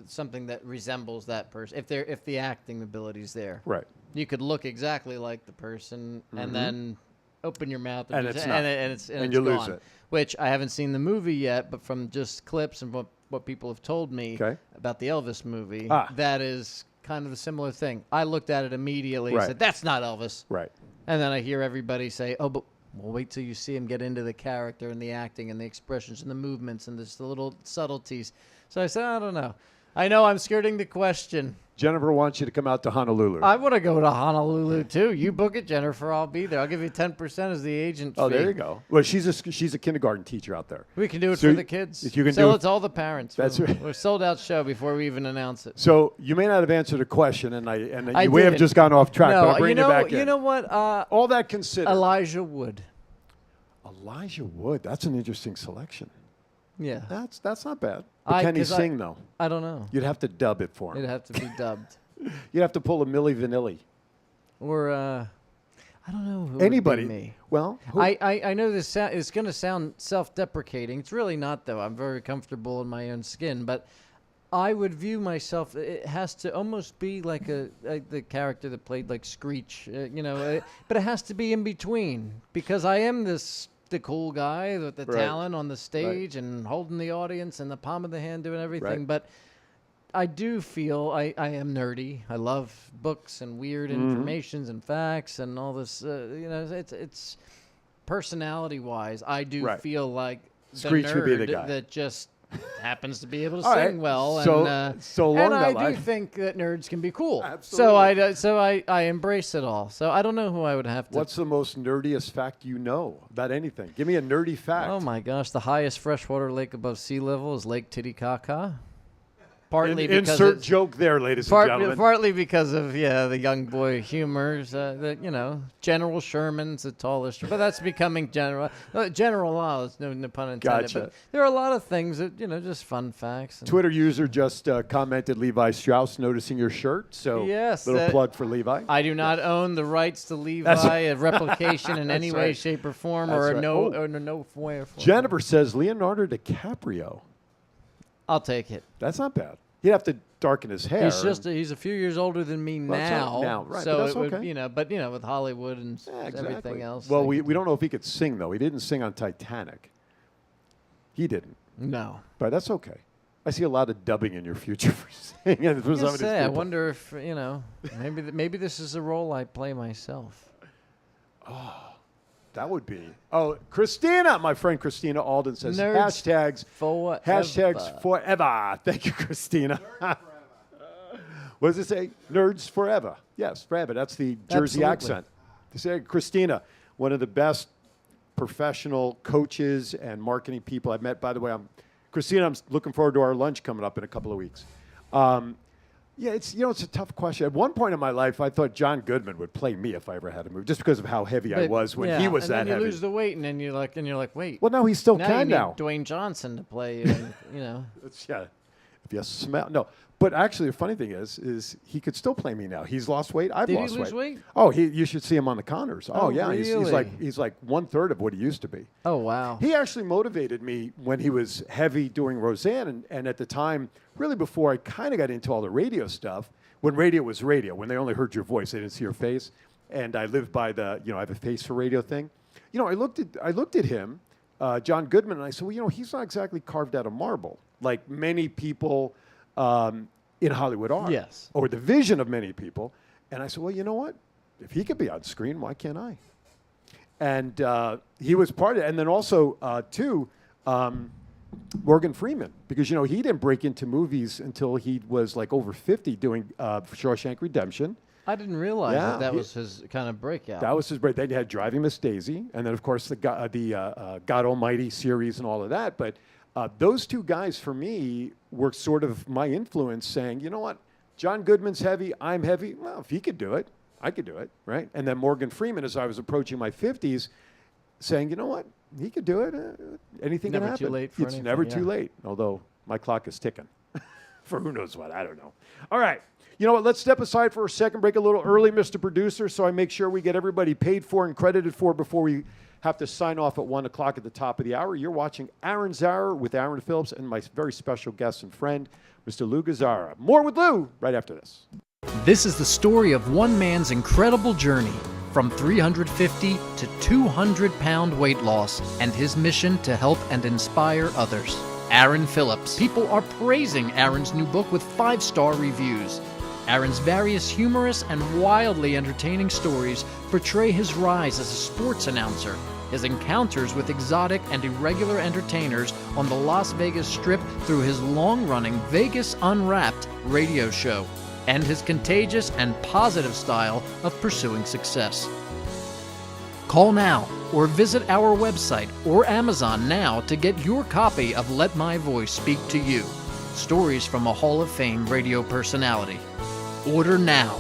something that resembles that person. If the acting ability is there, Right. you could look exactly like the person and then open your mouth And just- it's not. and it's And you lose gone. it. Which I haven't seen the movie yet, but from just clips and what people have told me Okay. about the Elvis movie, Ah. that is kind of a similar thing. I looked at it immediately and Right. said, "That's not Elvis." Right. And then I hear everybody say, "Oh, but well, wait till you see him get into the character and the acting and the expressions and the movements and the little subtleties." So I said, "I don't know. I know I'm skirting the question. Jennifer wants you to come out to Honolulu. I want to go to Honolulu too. You book it, Jennifer. I'll be there. I'll give you 10% as the agent Oh, fee. there you go. Well, she's a kindergarten teacher out there. We can do it So for the kids. if you can Sell do it to all the parents. That's we're, right. We're sold out show before we even announce it. So you may not have answered a question, and I you may have did. just gone off track, but No, I'll bring you back in. you know what? All that considered, Elijah Wood. Elijah Wood. That's an interesting selection. Yeah. That's not bad. But can he 'cause sing though? I don't know. You'd have to dub it for him. It'd have to be dubbed. You'd have to pull a Milli Vanilli. Or I don't know who Anybody? would be me. Well, who- I know this it's going to sound self-deprecating. It's really not, though. I'm very comfortable in my own skin, but I would view myself. It has to almost be like the character that played like Screech, but it has to be in between because I am the cool guy with the Right. talent on the stage and holding the audience and the palm of the hand doing everything, Right. but. I do feel I am nerdy. I love books and weird Mm-hmm. informations and facts and all this. It's personality-wise, I do Right. feel like the Screech would be the nerd guy. that just happens to be able to All sing right. well. So- and so along and that I line- do think that nerds can be cool. Absolutely. So I embrace it all. So I don't know who I would have to. what's the most nerdiest fact you know about anything? Give me a nerdy fact. Oh my gosh! The highest freshwater lake above sea level is Lake Titicaca. Partly because Insert it's- joke there, ladies and gentlemen. Partly because of the young boy humors that General Sherman's the tallest, but that's becoming general knowledge, no pun intended. Gotcha. But there are a lot of things that just fun facts. And Twitter user just commented Levi Strauss noticing your shirt. So Yes, little plug for Levi. I do not own the rights to Levi, That's right. a replication in any That's way, right. shape, or form, That's or right. no, Oh. or no way. Or form. Jennifer says Leonardo DiCaprio. I'll take it. That's not bad. He'd have to darken his hair. He's a few years older than me Well, that's now. all- now, right, So but that's it would, okay. but with Hollywood and Yeah, exactly. everything else. Well, like- we don't know if he could sing, though. He didn't sing on Titanic. He didn't. no. But that's okay. I see a lot of dubbing in your future for saying it. For I was some gonna of these say, I people. wonder if maybe this is a role I play myself. That would be. Oh, Christina, my friend Christina Alden says Nerds hashtags forever. hashtags forever. Thank you, Christina. What does it say? Nerds forever. Yes, forever. That's the Jersey Absolutely. accent. They say Christina, one of the best professional coaches and marketing people I've met. By the way, Christina, I'm looking forward to our lunch coming up in a couple of weeks. Yeah, it's a tough question. At one point in my life, I thought John Goodman would play me if I ever had a movie, just because of how heavy I was when he was and that then you heavy. lose the weight, and then you're like, wait. Well, no, he still now can you need now. Dwayne Johnson to play you. It's, yeah, if you smell no. But actually, the funny thing is he could still play me now. He's lost weight. I've Did he lost lose weight? Oh, you should see him on the Connors. Oh, yeah, he's really? like 1/3 of what he used to be. Oh wow. He actually motivated me when he was heavy doing Roseanne, and at the time, really before I kind of got into all the radio stuff, when radio was radio, when they only heard your voice, they didn't see your face, and I lived by the, I have a face for radio thing. I looked at him, John Goodman, and I said, well, he's not exactly carved out of marble like many people in Hollywood are. Yes. Or the vision of many people. And I said, well, you know what? If he could be on screen, why can't I? And he was part of it. And then also, too, Morgan Freeman, because, he didn't break into movies until he was like over 50 doing Shawshank Redemption. I didn't realize Yeah, that was his kind of breakout. That was his break. Then you had Driving Miss Daisy, and then, of course, the God Almighty series and all of that. But those two guys, for me, were sort of my influence, saying, you know what? John Goodman's heavy. I'm heavy. Well, if he could do it, I could do it, right? And then Morgan Freeman, as I was approaching my 50s, saying, you know what? He could do it. Anything Never can happen. too late for It's anything, never yeah. too late, although my clock is ticking. For who knows what. I don't know. All right. You know what? Let's step aside for a second, break a little early, Mr. Producer, so I make sure we get everybody paid for and credited for before we have to sign off at 1 o'clock at the top of the hour. You're watching Aaron's Hour with Aaron Phillips and my very special guest and friend, Mr. Lou Gazzara. More with Lou right after this. This is the story of one man's incredible journey from 350 to 200-pound weight loss and his mission to help and inspire others. Aaron Phillips. People are praising Aaron's new book with 5-star reviews. Aaron's various humorous and wildly entertaining stories portray his rise as a sports announcer, his encounters with exotic and irregular entertainers on the Las Vegas Strip through his long-running Vegas Unwrapped radio show, and his contagious and positive style of pursuing success. Call now or visit our website or Amazon now to get your copy of Let My Voice Speak to You, stories from a Hall of Fame radio personality. Order now.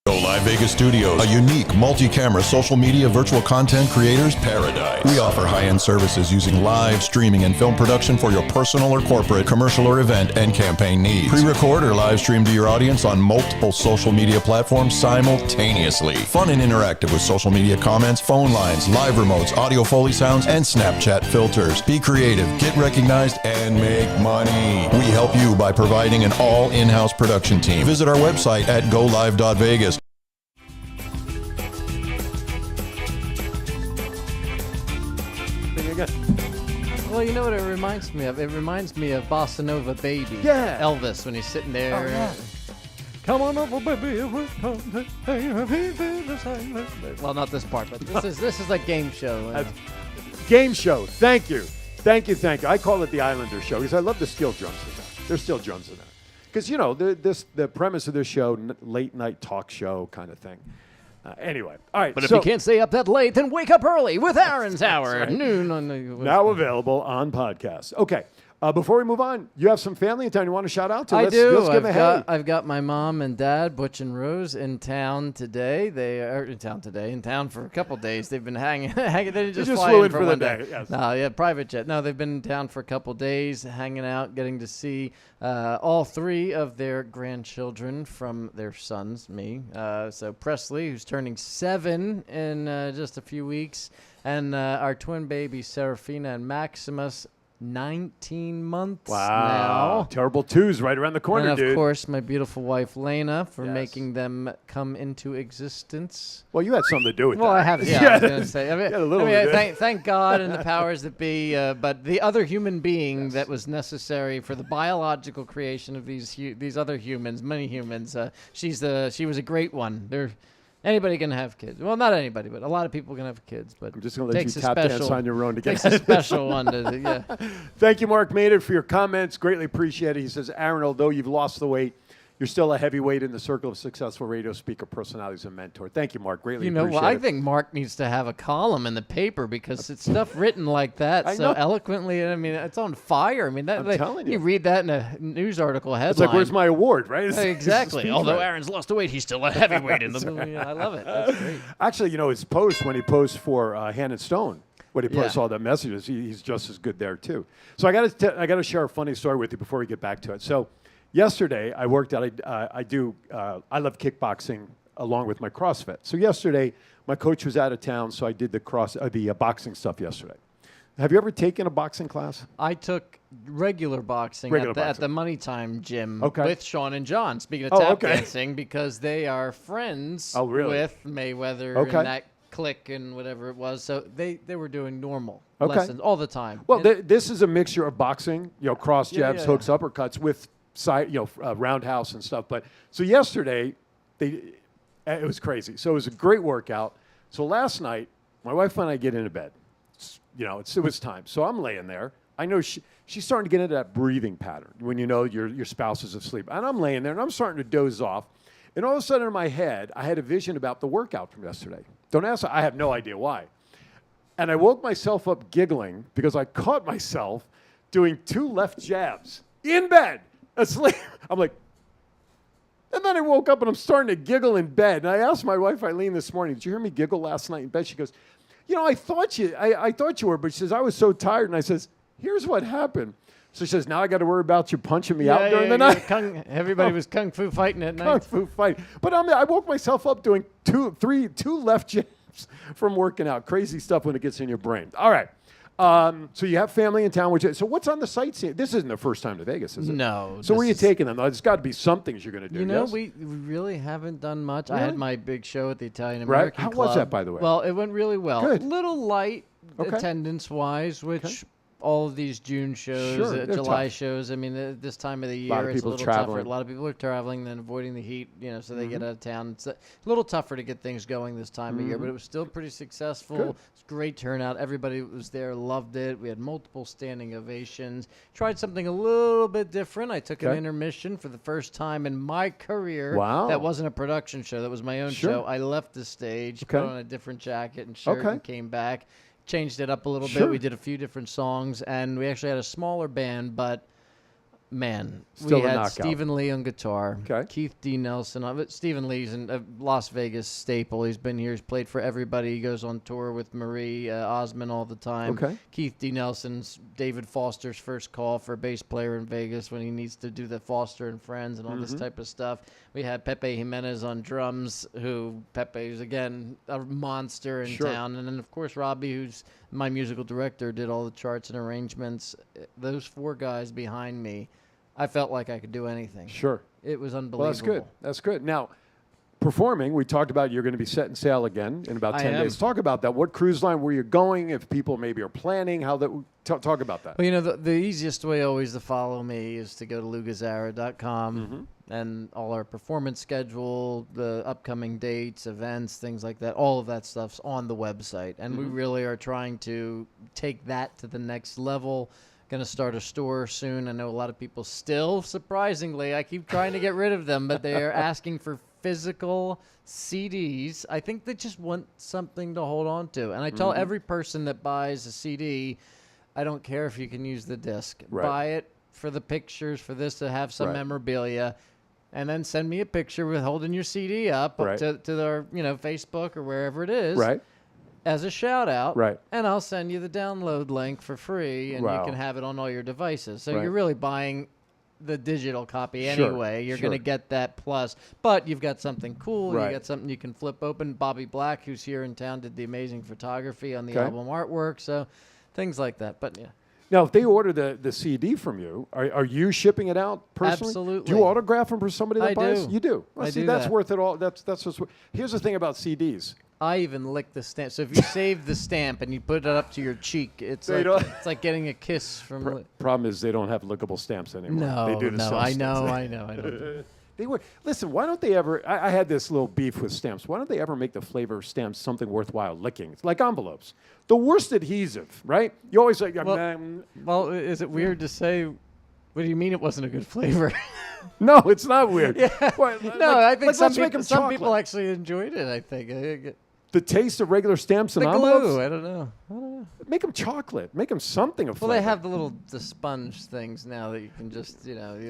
Go Live Vegas Studios, a unique multi-camera social media virtual content creators paradise. We offer high-end services using live streaming and film production for your personal or corporate, commercial or event and campaign needs. Pre-record or live stream to your audience on multiple social media platforms simultaneously. Fun and interactive with social media comments, phone lines, live remotes, audio Foley sounds, and Snapchat filters. Be creative, get recognized, and make money. We help you by providing an all in-house production team. Visit our website at golive.vegas. Well, you know what it reminds me of? It reminds me of Bossa Nova Baby. Yeah. Elvis, when he's sitting there. Oh, yeah. Come on over, baby. Well, not this part, but this is like game show. Game show. Thank you. Thank you. I call it the Islander show because I love the steel drums in there. There's still drums in there. Because, the premise of this show, late night talk show kind of thing. Anyway, all right. But if you can't stay up that late, then wake up early with Aaron's Hour. right. Noon on now available on podcast. Okay. Before we move on, you have some family in town you want to shout out to? I Let's do. give them a hey. I've got my mom and dad, Butch and Rose, in town today. They are in town for a couple days. They've been hanging. They didn't just fly flew in in for for the one day, yes. No, yeah, private jet. No, they've been in town for a couple days, hanging out, getting to see all 3 of their grandchildren from their sons, me. So Presley, who's turning 7 in just a few weeks, and our twin babies, Serafina and Maximus. 19 months Wow. now. Terrible twos right around the corner, And of dude. course, my beautiful wife Lena for Yes. making them come into existence. Well, you had something to do with Well, that. I have. Yeah, I was going to say. I mean, Yeah, a little bit. thank God and the powers that be. But the other human being that was necessary for the biological creation of these other humans, many humans. She was a great one. Anybody can have kids. Well, not anybody, but a lot of people can have kids. But I'm just going to let you takes a tap dance special- on your own to get takes a special one to yeah. Thank you, Mark Maynard, for your comments. Greatly appreciate it. He says, Aaron, although you've lost the weight, you're still a heavyweight in the circle of successful radio speaker personalities and mentor. Thank you, Mark. Greatly appreciate Well, I it. think Mark needs to have a column in the paper because it's stuff written like that I so know. eloquently. I mean, it's on fire. I mean, I'm telling you. You read that in a news article headline. It's like, where's my award, right? It's- it's a Exactly. speech Although writer. Aaron's lost the weight, he's still a heavyweight in the movie. Yeah, I love it. That's great. Actually, his post, when he posts for Hand and Stone, when he posts Yeah. all the messages, he's just as good there, too. So I got to share a funny story with you before we get back to it. So yesterday, I worked out. I love kickboxing along with my CrossFit. So yesterday, my coach was out of town, so I did the boxing stuff yesterday. Have you ever taken a boxing class? I took regular boxing, Regular at boxing. the Money Time gym Okay. with Sean and John. Speaking of Oh, tap okay. dancing, because they are friends Oh, really? with Mayweather Okay. and that clique and whatever it was. So they were doing normal Okay. lessons all the time. Well, And- this is a mixture of boxing, cross jabs, yeah, hooks, uppercuts with side, roundhouse and stuff. But so yesterday, it was crazy. So it was a great workout. So last night, my wife and I get into bed. It was time. So I'm laying there. I know she's starting to get into that breathing pattern when your spouse is asleep. And I'm laying there and I'm starting to doze off. And all of a sudden in my head, I had a vision about the workout from yesterday. Don't ask, I have no idea why. And I woke myself up giggling because I caught myself doing 2 left jabs in bed, asleep. I'm like, and then I woke up and I'm starting to giggle in bed. And I asked my wife, Eileen, this morning, did you hear me giggle last night in bed? She goes, I thought you were, but she says, I was so tired. And I says, here's what happened. So she says, now I got to worry about you punching me out during the night. Everybody was kung fu fighting at Kung night. fu fight. But I woke myself up doing two left jabs from working out. Crazy stuff when it gets in your brain. All right. So you have family in town. So what's on the sightseeing? This isn't the first time to Vegas, is it? No. So where are you this is- taking them? There's got to be some things you're going to do. Yes? we really haven't done much. I Really? had my big show at the Italian Right. American How Club. was that, by the way? Well, it went really well. Good. Little light Okay. attendance-wise, which Okay. all of these June shows, Sure, they're July tough. shows. I mean, this time of the year, Lot of it's a people little traveling. tougher. A lot of people are traveling, then avoiding the heat. So they get Mm-hmm. out of town. It's a little tougher to get things going this time of year, but it was still pretty successful. Good. It's great turnout. Everybody that was there loved it. We had multiple standing ovations. Tried something a little bit different. I took an Okay. intermission for the first time in my career. Wow. That wasn't a production show. That was my own Sure. show. I left the stage, Okay. put on a different jacket and shirt, Okay. and came back. Changed it up a little Sure. bit. We did a few different songs, and we actually had a smaller band, but man, Still we a had knockout. Stephen Lee on guitar, Okay. Keith D. Nelson. Stephen Lee's a Las Vegas staple. He's been here. He's played for everybody. He goes on tour with Marie Osmond all the time. Okay. Keith D. Nelson's David Foster's first call for a bass player in Vegas when he needs to do the Foster and Friends and all this type of stuff. We had Pepe Jimenez on drums, who Pepe's, again, a monster in Sure. town. And then, of course, Robbie, who's my musical director, did all the charts and arrangements. Those 4 guys behind me, I felt like I could do anything. Sure. It was unbelievable. Well, that's good. That's good. Now, performing, we talked about you're going to be setting sail again in about I 10 am. days. Talk about that. What cruise line were you going? If people maybe are planning, how that talk about that. Well, the easiest way always to follow me is to go to lugazara.com and all our performance schedule, the upcoming dates, events, things like that. All of that stuff's on the website. And we really are trying to take that to the next level. Going to start a store soon. I know a lot of people still, surprisingly, I keep trying to get rid of them, but they are asking for physical CDs. I think they just want something to hold on to. And I tell every person that buys a CD, I don't care if you can use the disc. Right. Buy it for the pictures, for this to have some Right. memorabilia, and then send me a picture with holding your CD up Right. to their Facebook or wherever it is, Right. as a shout out, Right. and I'll send you the download link for free, and Wow. you can have it on all your devices. So Right. you're really buying the digital copy Sure, anyway. You're sure. going to get that plus, but you've got something cool. Right. You got something you can flip open. Bobby Black, who's here in town, did the amazing photography on the Okay. album artwork. So things like that. But yeah. Now, if they order the CD from you, are you shipping it out personally? Absolutely. Do you autograph them for somebody that I buys? do. You do. Well, I see, do that's that. worth it all. That's what's. Here's the thing about CDs. I even lick the stamp. So if you save the stamp and you put it up to your cheek, it's They like don't- it's like getting a kiss from. Problem is they don't have lickable stamps anymore. No, they do the no, self I stamps. know, I know, I know. They were. Listen, why don't they ever? I had this little beef with stamps. Why don't they ever make the flavor of stamps something worthwhile licking? It's like envelopes. The worst adhesive, right? You always like. Well, is it weird to say? What do you mean it wasn't a good flavor? No, it's not weird. Well, No, I think let's make 'em some people chocolate. actually enjoyed it. I think The taste of regular stamps and the envelopes. glue. I don't know. Make them chocolate. Make them something of Well, flavor. they have the sponge things now that you can just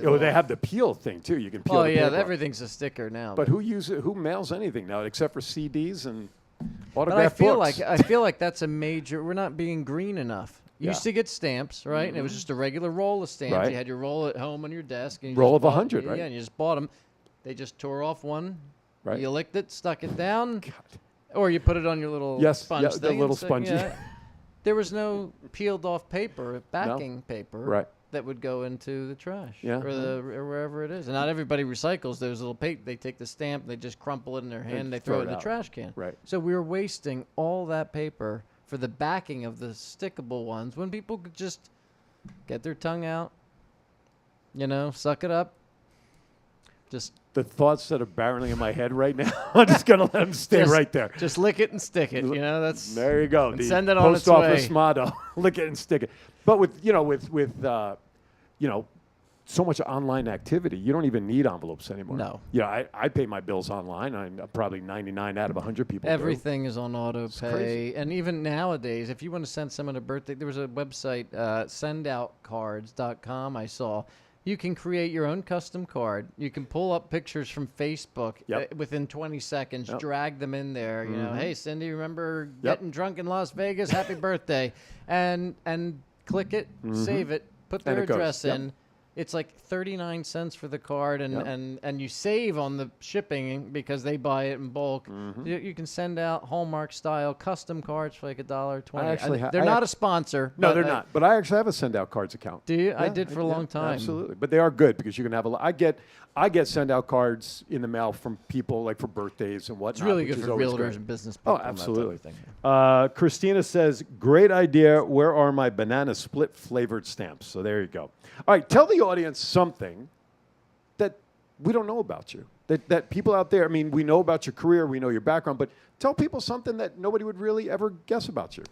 Oh, they have the peel thing too. You can peel. Oh the yeah, paper off. everything's a sticker now. But who mails anything now except for CDs and But autographed books? I feel like that's a major. We're not being green enough. You Yeah. used to get stamps, right? And it was just a regular roll of stamps. Right. You had your roll at home on your desk. And you Roll just of bought- 100, right? Yeah, and you just bought them. They just tore off one. Right. You licked it, stuck it down, or you put it on your little Yes, sponge yeah, the thing. little and spongy. There was no peeled off paper, backing paper, Right. that would go into the trash, Yeah. or wherever it is. And not everybody recycles those little paper. They take the stamp, they just crumple it in their hand, they throw it in the out. trash can. Right. So we were wasting all that paper for the backing of the stickable ones when people could just get their tongue out, suck it up. Just The thoughts that are barreling in my head right now, I'm just gonna let them stay Just- right there. just lick it and stick it. That's There you go. and The send it on post its office way. motto: lick it and stick it. But with so much online activity, you don't even need envelopes anymore. No. I pay my bills online. I'm probably 99 out of 100 people. do. Everything is on auto pay. crazy. And even nowadays, if you want to send someone a birthday, there was a website, sendoutcards.com, I saw. You can create your own custom card. You can pull up pictures from Facebook Yep. Within 20 seconds, Yep. drag them in there. Hey, Cindy, remember Yep. getting drunk in Las Vegas? Happy birthday. And click it, save it, put And their it goes. address Yep. in. It's like 39 cents for the card, and, Yep. and you save on the shipping because they buy it in bulk. You can send out Hallmark-style custom cards for like $1.20. actually They're not a sponsor. No, but they're not. But I actually have a send out cards account. Do you? I Yeah, did for a long time. Absolutely, but they are good because you can have a lot. I get send out cards in the mail from people like for birthdays and whatnot. It's really which good is for always realtors great. and business people. Oh, and that type of absolutely. thing. Christina says, great idea. Where are my banana split flavored stamps? So there you go. All right, tell the audience something that we don't know about you. That people out there, I mean, we know about your career, we know your background, but tell people something that nobody would really ever guess about you.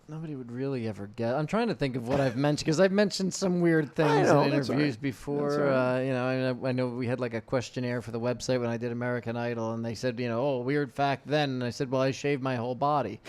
Nobody would really ever get. I'm trying to think of what I've mentioned because I've mentioned some weird things know, in that's all interviews right. before. That's all right. I know we had like a questionnaire for the website when I did American Idol, and they said, weird fact then. And I said, well, I shaved my whole body.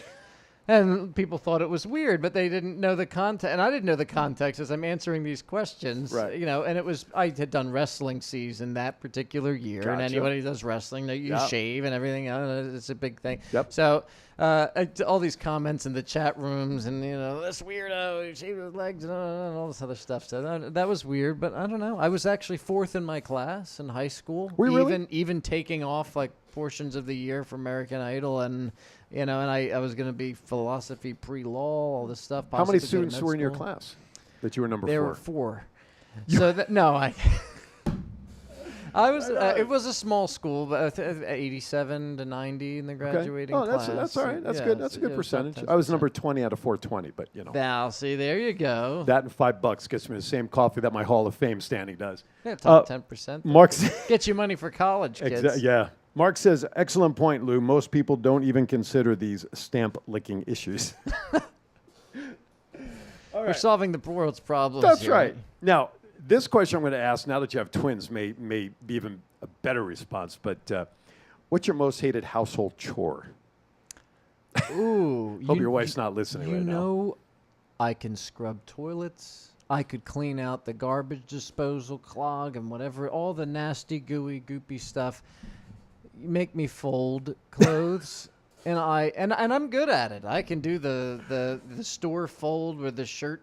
And people thought it was weird, but they didn't know the context. And I didn't know the context as I'm answering these questions. Right. And it was, I had done wrestling season that particular year. And Gotcha. anybody who does wrestling, you Yep. shave and everything. It's a big thing. Yep. So all these comments in the chat rooms and, this weirdo, he shaved his legs and all this other stuff. So that was weird, but I don't know. I was actually fourth in my class in high school. Were you really? Even taking off like portions of the year for American Idol and I was going to be philosophy pre-law, all this stuff. How many possibly go to students med were in your school. class that you were number There 4? were 4. So no, I was. It was a small school, but 87 to 90 in the graduating class. That's all right. That's Yeah, good. That's a so, good yeah, percentage. top I was 10%. number 20 out of 420, but Now, see, there you go. that and $5 gets me the same coffee that my Hall of Fame standing does. Yeah, top 10%. Mark, Get you money for college, kids. yeah. Mark says, excellent point, Lou. Most people don't even consider these stamp licking issues. We're solving the world's problems. That's here. right. Now, this question I'm going to ask, now that you have twins, may be even a better response, but what's your most hated household chore? Ooh. Hope your wife's not listening right now. I can scrub toilets. I could clean out the garbage disposal clog and whatever, all the nasty, gooey, goopy stuff. You make me fold clothes. And I'm good at it. I can do the store fold where the shirt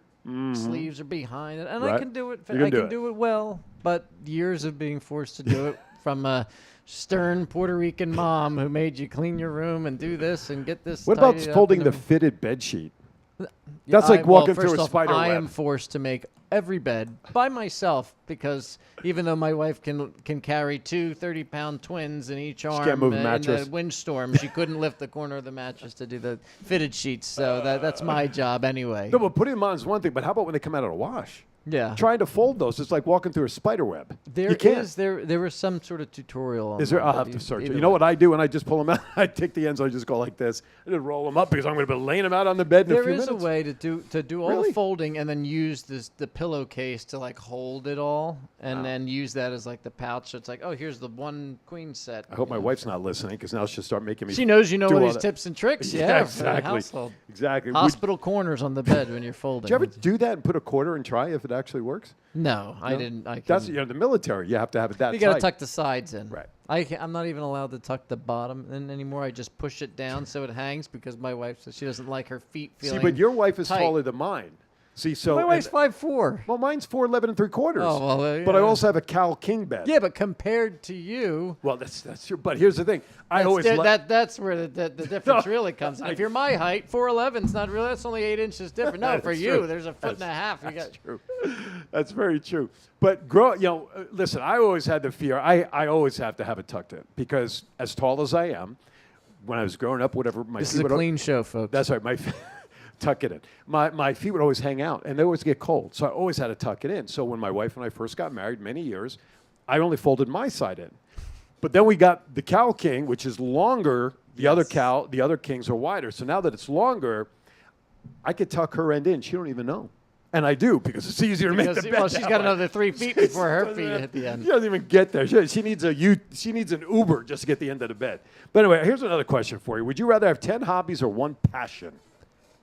sleeves are behind it, and I Right. can do it. You can I do can it. do it well. But years of being forced to do it from a stern Puerto Rican mom who made you clean your room and do this and get this. What about tidied up folding and the fitted bed sheet? That's like walking through first a off, spider I web. am forced to make every bed by myself because even though my wife can carry two 30-pound twins in each arm can't move a in mattress. a windstorm, she couldn't lift the corner of the mattress to do the fitted sheets. So that's my job anyway. No, but putting them on is one thing. But how about when they come out of the wash? Yeah. Trying to fold those, it's like walking through a spider web. There you can't. is there was some sort of tutorial on Is there? that, I'll but have to search it. either You know way. what I do when I just pull them out? I take the ends. I just go like this. I just roll them up because I'm going to be laying them out on the bed in a There few is minutes. a way to do all Really? the folding and then use the pillowcase to like hold it all and then use that as like the pouch. So it's like, oh, here's the one queen set. I hope my wife's not listening because now she'll start making me. She knows you know do all all these that. tips and tricks. Yeah, Yeah, exactly. For the household. Exactly. Hospital corners on the bed when you're folding. Did you ever do that and put a quarter and try if it actually works? No, I didn't. That's the military. You have to have it that You got to tight. tuck the sides in. Right. I'm not even allowed to tuck the bottom in anymore. I just push it down so it hangs because my wife says she doesn't like her feet feeling. See, but your wife is tight. taller than mine. See, so My wife's and- 5'4". well, mine's 4'11 3/4. Oh, well, But I yeah. also have a Cal King bed. Yeah, but compared to you, Well, that's true. But here's the thing. I that's always that's where the difference really comes in. If you're my height, 4'11's not really. That's only 8 inches different. No, for That's you, true. there's a foot and a half. You got. true. That's very true. But listen, I always had the fear. I always have to have it tucked in because as tall as I am, when I was growing up, whatever my This feet is a would clean show, folks. That's right. Tuck it in. My feet would always hang out, and they always get cold. So I always had to tuck it in. So when my wife and I first got married, many years, I only folded my side in. But then we got the Cal King, which is longer. The other kings are wider. So now that it's longer, I could tuck her end in. She don't even know. And I do because it's easier to make the bed. Well, she's that got way. another 3 feet before her feet hit the end. She doesn't even get there. She needs an Uber just to get the end of the bed. But anyway, here's another question for you. Would you rather have 10 hobbies or one passion?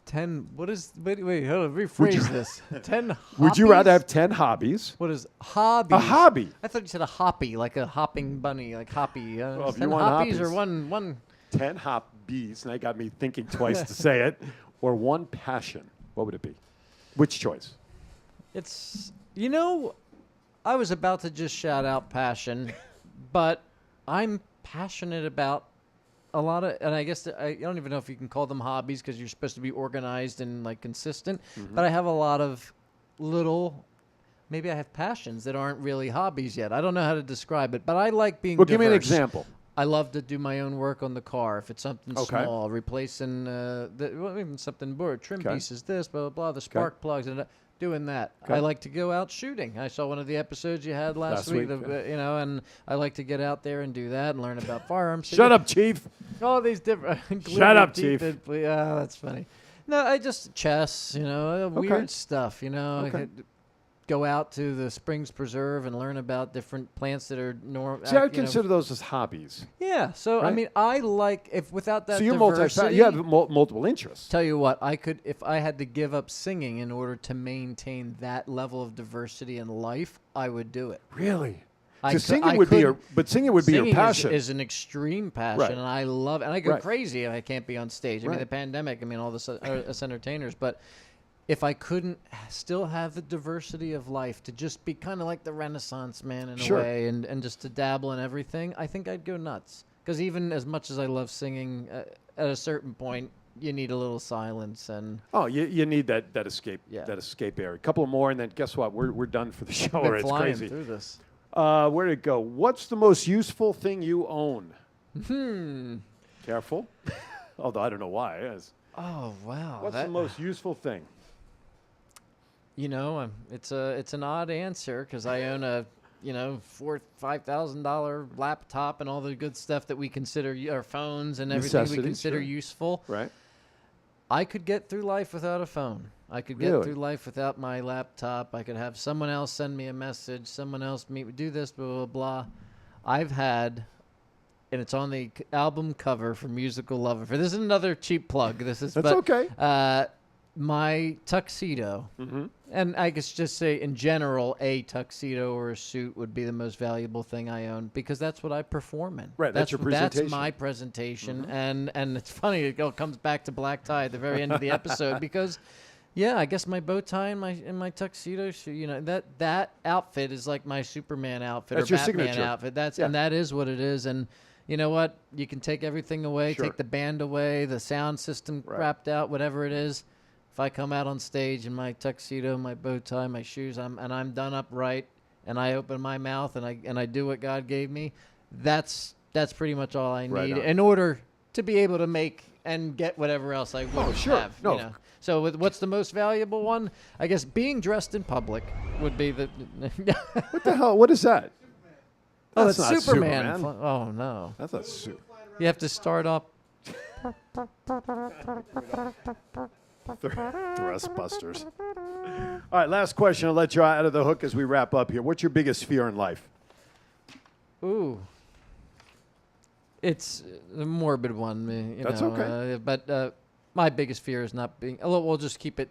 10. What is? Wait. Hold on. Rephrase this. 10. Hobbies? Would you rather have 10 hobbies? What is hobby? A hobby. I thought you said a hoppy, like a hopping bunny, like hoppy. Well, if you 10 want hoppies or hobbies. one. 10 hobbies, and that got me thinking twice to say it, or one passion. What would it be? Which choice? It's I was about to just shout out passion, but I'm passionate about a lot of, and I guess I don't even know if you can call them hobbies because you're supposed to be organized and like consistent. But I have a lot of little. Maybe I have passions that aren't really hobbies yet. I don't know how to describe it, but I like being. Well, give me an diverse. example. I love to do my own work on the car. If it's something Okay. small, replacing even something more trim Okay. pieces, this blah blah blah, the spark plugs, and doing that. Okay. I like to go out shooting. I saw one of the episodes you had last week, yeah. and I like to get out there and do that and learn about firearms. Shut up, Chief. All these different. Shut up, glitter Chief. teeth. Yeah, that's funny. No, I just chess. Weird stuff. I Okay. could go out to the Springs Preserve and learn about different plants that are normal. See, I would consider those as hobbies. Yeah, so I Right? mean, I like if without that So you're diversity. you have multiple interests. Tell you what, I could if I had to give up singing in order to maintain that level of diversity in life, I would do it. Really? I So cou- singing I would be couldn't- singing would be your Singing passion. is an extreme passion, Right. and I love it. And I go Right. crazy if I can't be on stage. I mean, Right. the pandemic. I mean, all this us entertainers, but. If I couldn't still have the diversity of life to just be kind of like the Renaissance man in Sure. a way and just to dabble in everything, I think I'd go nuts. Because even as much as I love singing, at a certain point, you need a little silence. And Oh, you need that escape Yeah. that escape area. A couple more, and then guess what? We're done for the show. I've been It's flying crazy. through this. Where did it go? What's the most useful thing you own? Careful. Although I don't know why. Yes. Oh, wow. What's the most useful thing? It's an odd answer because I own a $4,000-$5,000 laptop and all the good stuff that we consider our phones and everything we Necessities, consider sure. useful. Right. I could get through life without a phone. I could get Really? through life without my laptop. I could have someone else send me a message, someone else do this, blah, blah, blah. I've had, and it's on the album cover for Musical Lover. This is another cheap plug. That's okay. My tuxedo, and I guess just say in general, a tuxedo or a suit would be the most valuable thing I own because that's what I perform in. Right, that's your presentation. That's my presentation, and it's funny it all comes back to black tie at the very end of the episode because, yeah, I guess my bow tie and my tuxedo, that outfit is like my Superman outfit That's or your Batman signature. outfit. Yeah. And that is what it is, and. You know what? You can take everything away, Sure. take the band away, the sound system Right. wrapped out, whatever it is. if I come out on stage in my tuxedo, my bow tie, my shoes, I'm done up right, and I open my mouth and I do what God gave me, that's pretty much all I Right need on. in order to be able to make and get whatever else I would sure. have. No. You know? So what's the most valuable one? I guess being dressed in public would be the. What the hell? What is that? Oh, That's that's not Superman. Superman. Oh no! That's not super. You have to start up. Thrust busters. All right, last question. I'll let you out of the hook as we wrap up here. What's your biggest fear in life? Ooh. It's a morbid one. That's okay. But my biggest fear is not being. We'll just keep it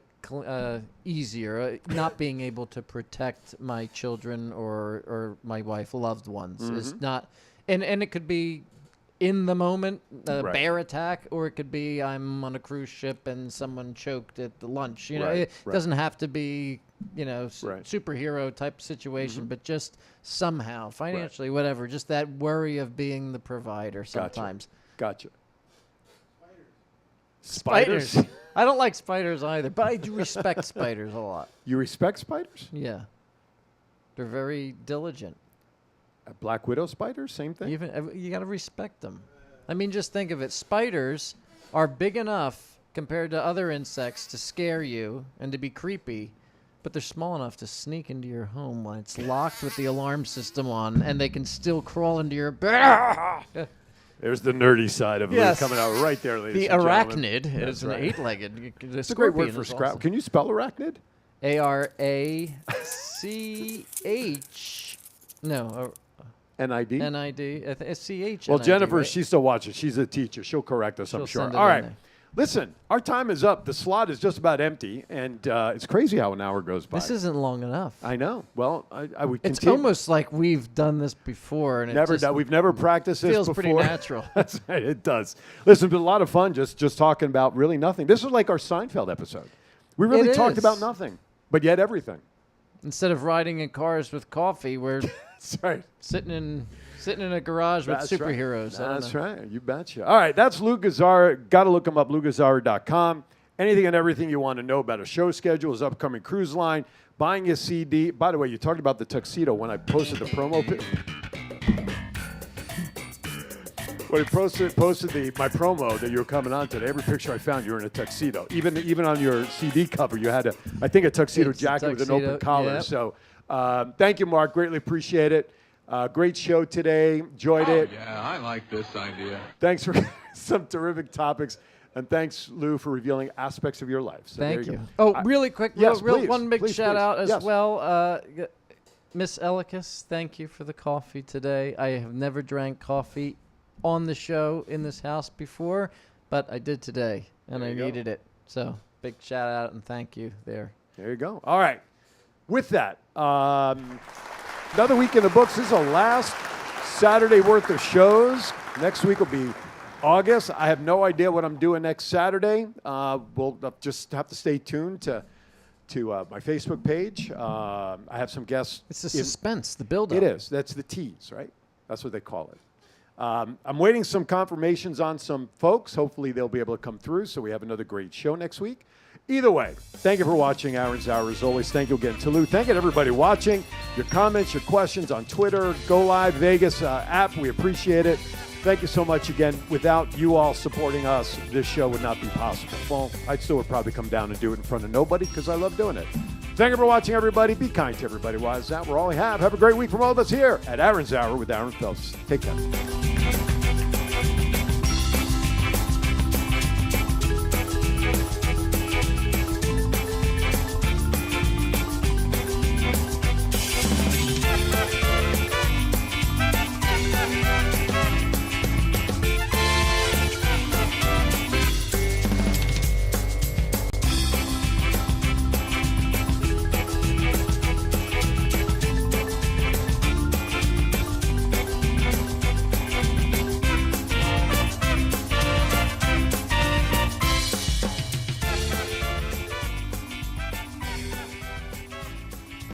easier. Not being able to protect my children or my wife, loved ones, is not. And it could be in the moment, Right. bear attack, or it could be I'm on a cruise ship and someone choked at the lunch. You know, Right, it right. doesn't have to be, Right. superhero type situation, but just somehow, financially, whatever, just that worry of being the provider sometimes. Gotcha. Spiders. I don't like spiders either, but I do respect spiders a lot. You respect spiders? Yeah. They're very diligent. Black widow spiders, same thing? You got to respect them. I mean, just think of it. Spiders are big enough compared to other insects to scare you and to be creepy, but they're small enough to sneak into your home when it's locked with the alarm system on, and they can still crawl into your bed. There's the nerdy side of Yes. it coming out right there, ladies The and gentlemen. arachnid That's is an right. eight-legged. It's a great word for scrap. Can you spell arachnid? A-R-A-C-H. No, N-I-D? N-I-D. C-H. Well, Jennifer, she still watches. She's a teacher. She'll correct us, I'm She'll sure. send it All in right. there. Listen, our time is up. The slot is just about empty, and it's crazy how an hour goes by. This isn't long enough. I know. Well, I would It's continue. almost like we've done this before, and it Never just done. We've never practiced this feels before. pretty natural. That's right. It does. Listen, it's been a lot of fun just talking about really nothing. This was like our Seinfeld episode. We really It talked is. about nothing, but yet everything. Instead of riding in cars with coffee, we're That's right. sitting in a garage with That's superheroes. Right. I don't That's know. right. You betcha. All right. That's Lou Gazzara. Got to look him up, lougazzara.com. Anything and everything you want to know about a show schedule, his upcoming cruise line, buying a CD. By the way, you talked about the tuxedo when I posted the promo. When I posted my promo that you were coming on today, every picture I found, you were in a tuxedo. Even on your CD cover, you had I think a tuxedo It's a jacket with an open tuxedo, collar. yep. So thank you, Mark. Greatly appreciate it. Great show today. Enjoyed it. Yeah, I like this idea. Thanks for some terrific topics. And thanks, Lou, for revealing aspects of your life. So there Thank you. go. Oh, really quick, yes, real please, one big please, shout please. out as Yes. well. Miss Elikis, thank you for the coffee today. I have never drank coffee on the show in this house before, but I did today, and There I you go. needed it. So big shout out and thank you there. There you go. All right. With that, another week in the books. This is the last Saturday worth of shows. Next week will be August. I have no idea what I'm doing next Saturday. We'll just have to stay tuned to my Facebook page. I have some guests. It's the suspense, the build-up. It is. That's the tease, right? That's what they call it. I'm waiting some confirmations on some folks. Hopefully they'll be able to come through, so we have another great show next week. Either way, thank you for watching Aaron's Hour as always. Thank you again to Lou. Thank you to everybody watching. Your comments, your questions on Twitter, Go Live Vegas app. We appreciate it. Thank you so much again. Without you all supporting us, this show would not be possible. Well, I still would probably come down and do it in front of nobody because I love doing it. Thank you for watching, everybody. Be kind to everybody. While it's that, we're all we have. Have a great week from all of us here at Aaron's Hour with Aaron Phillips. Take care.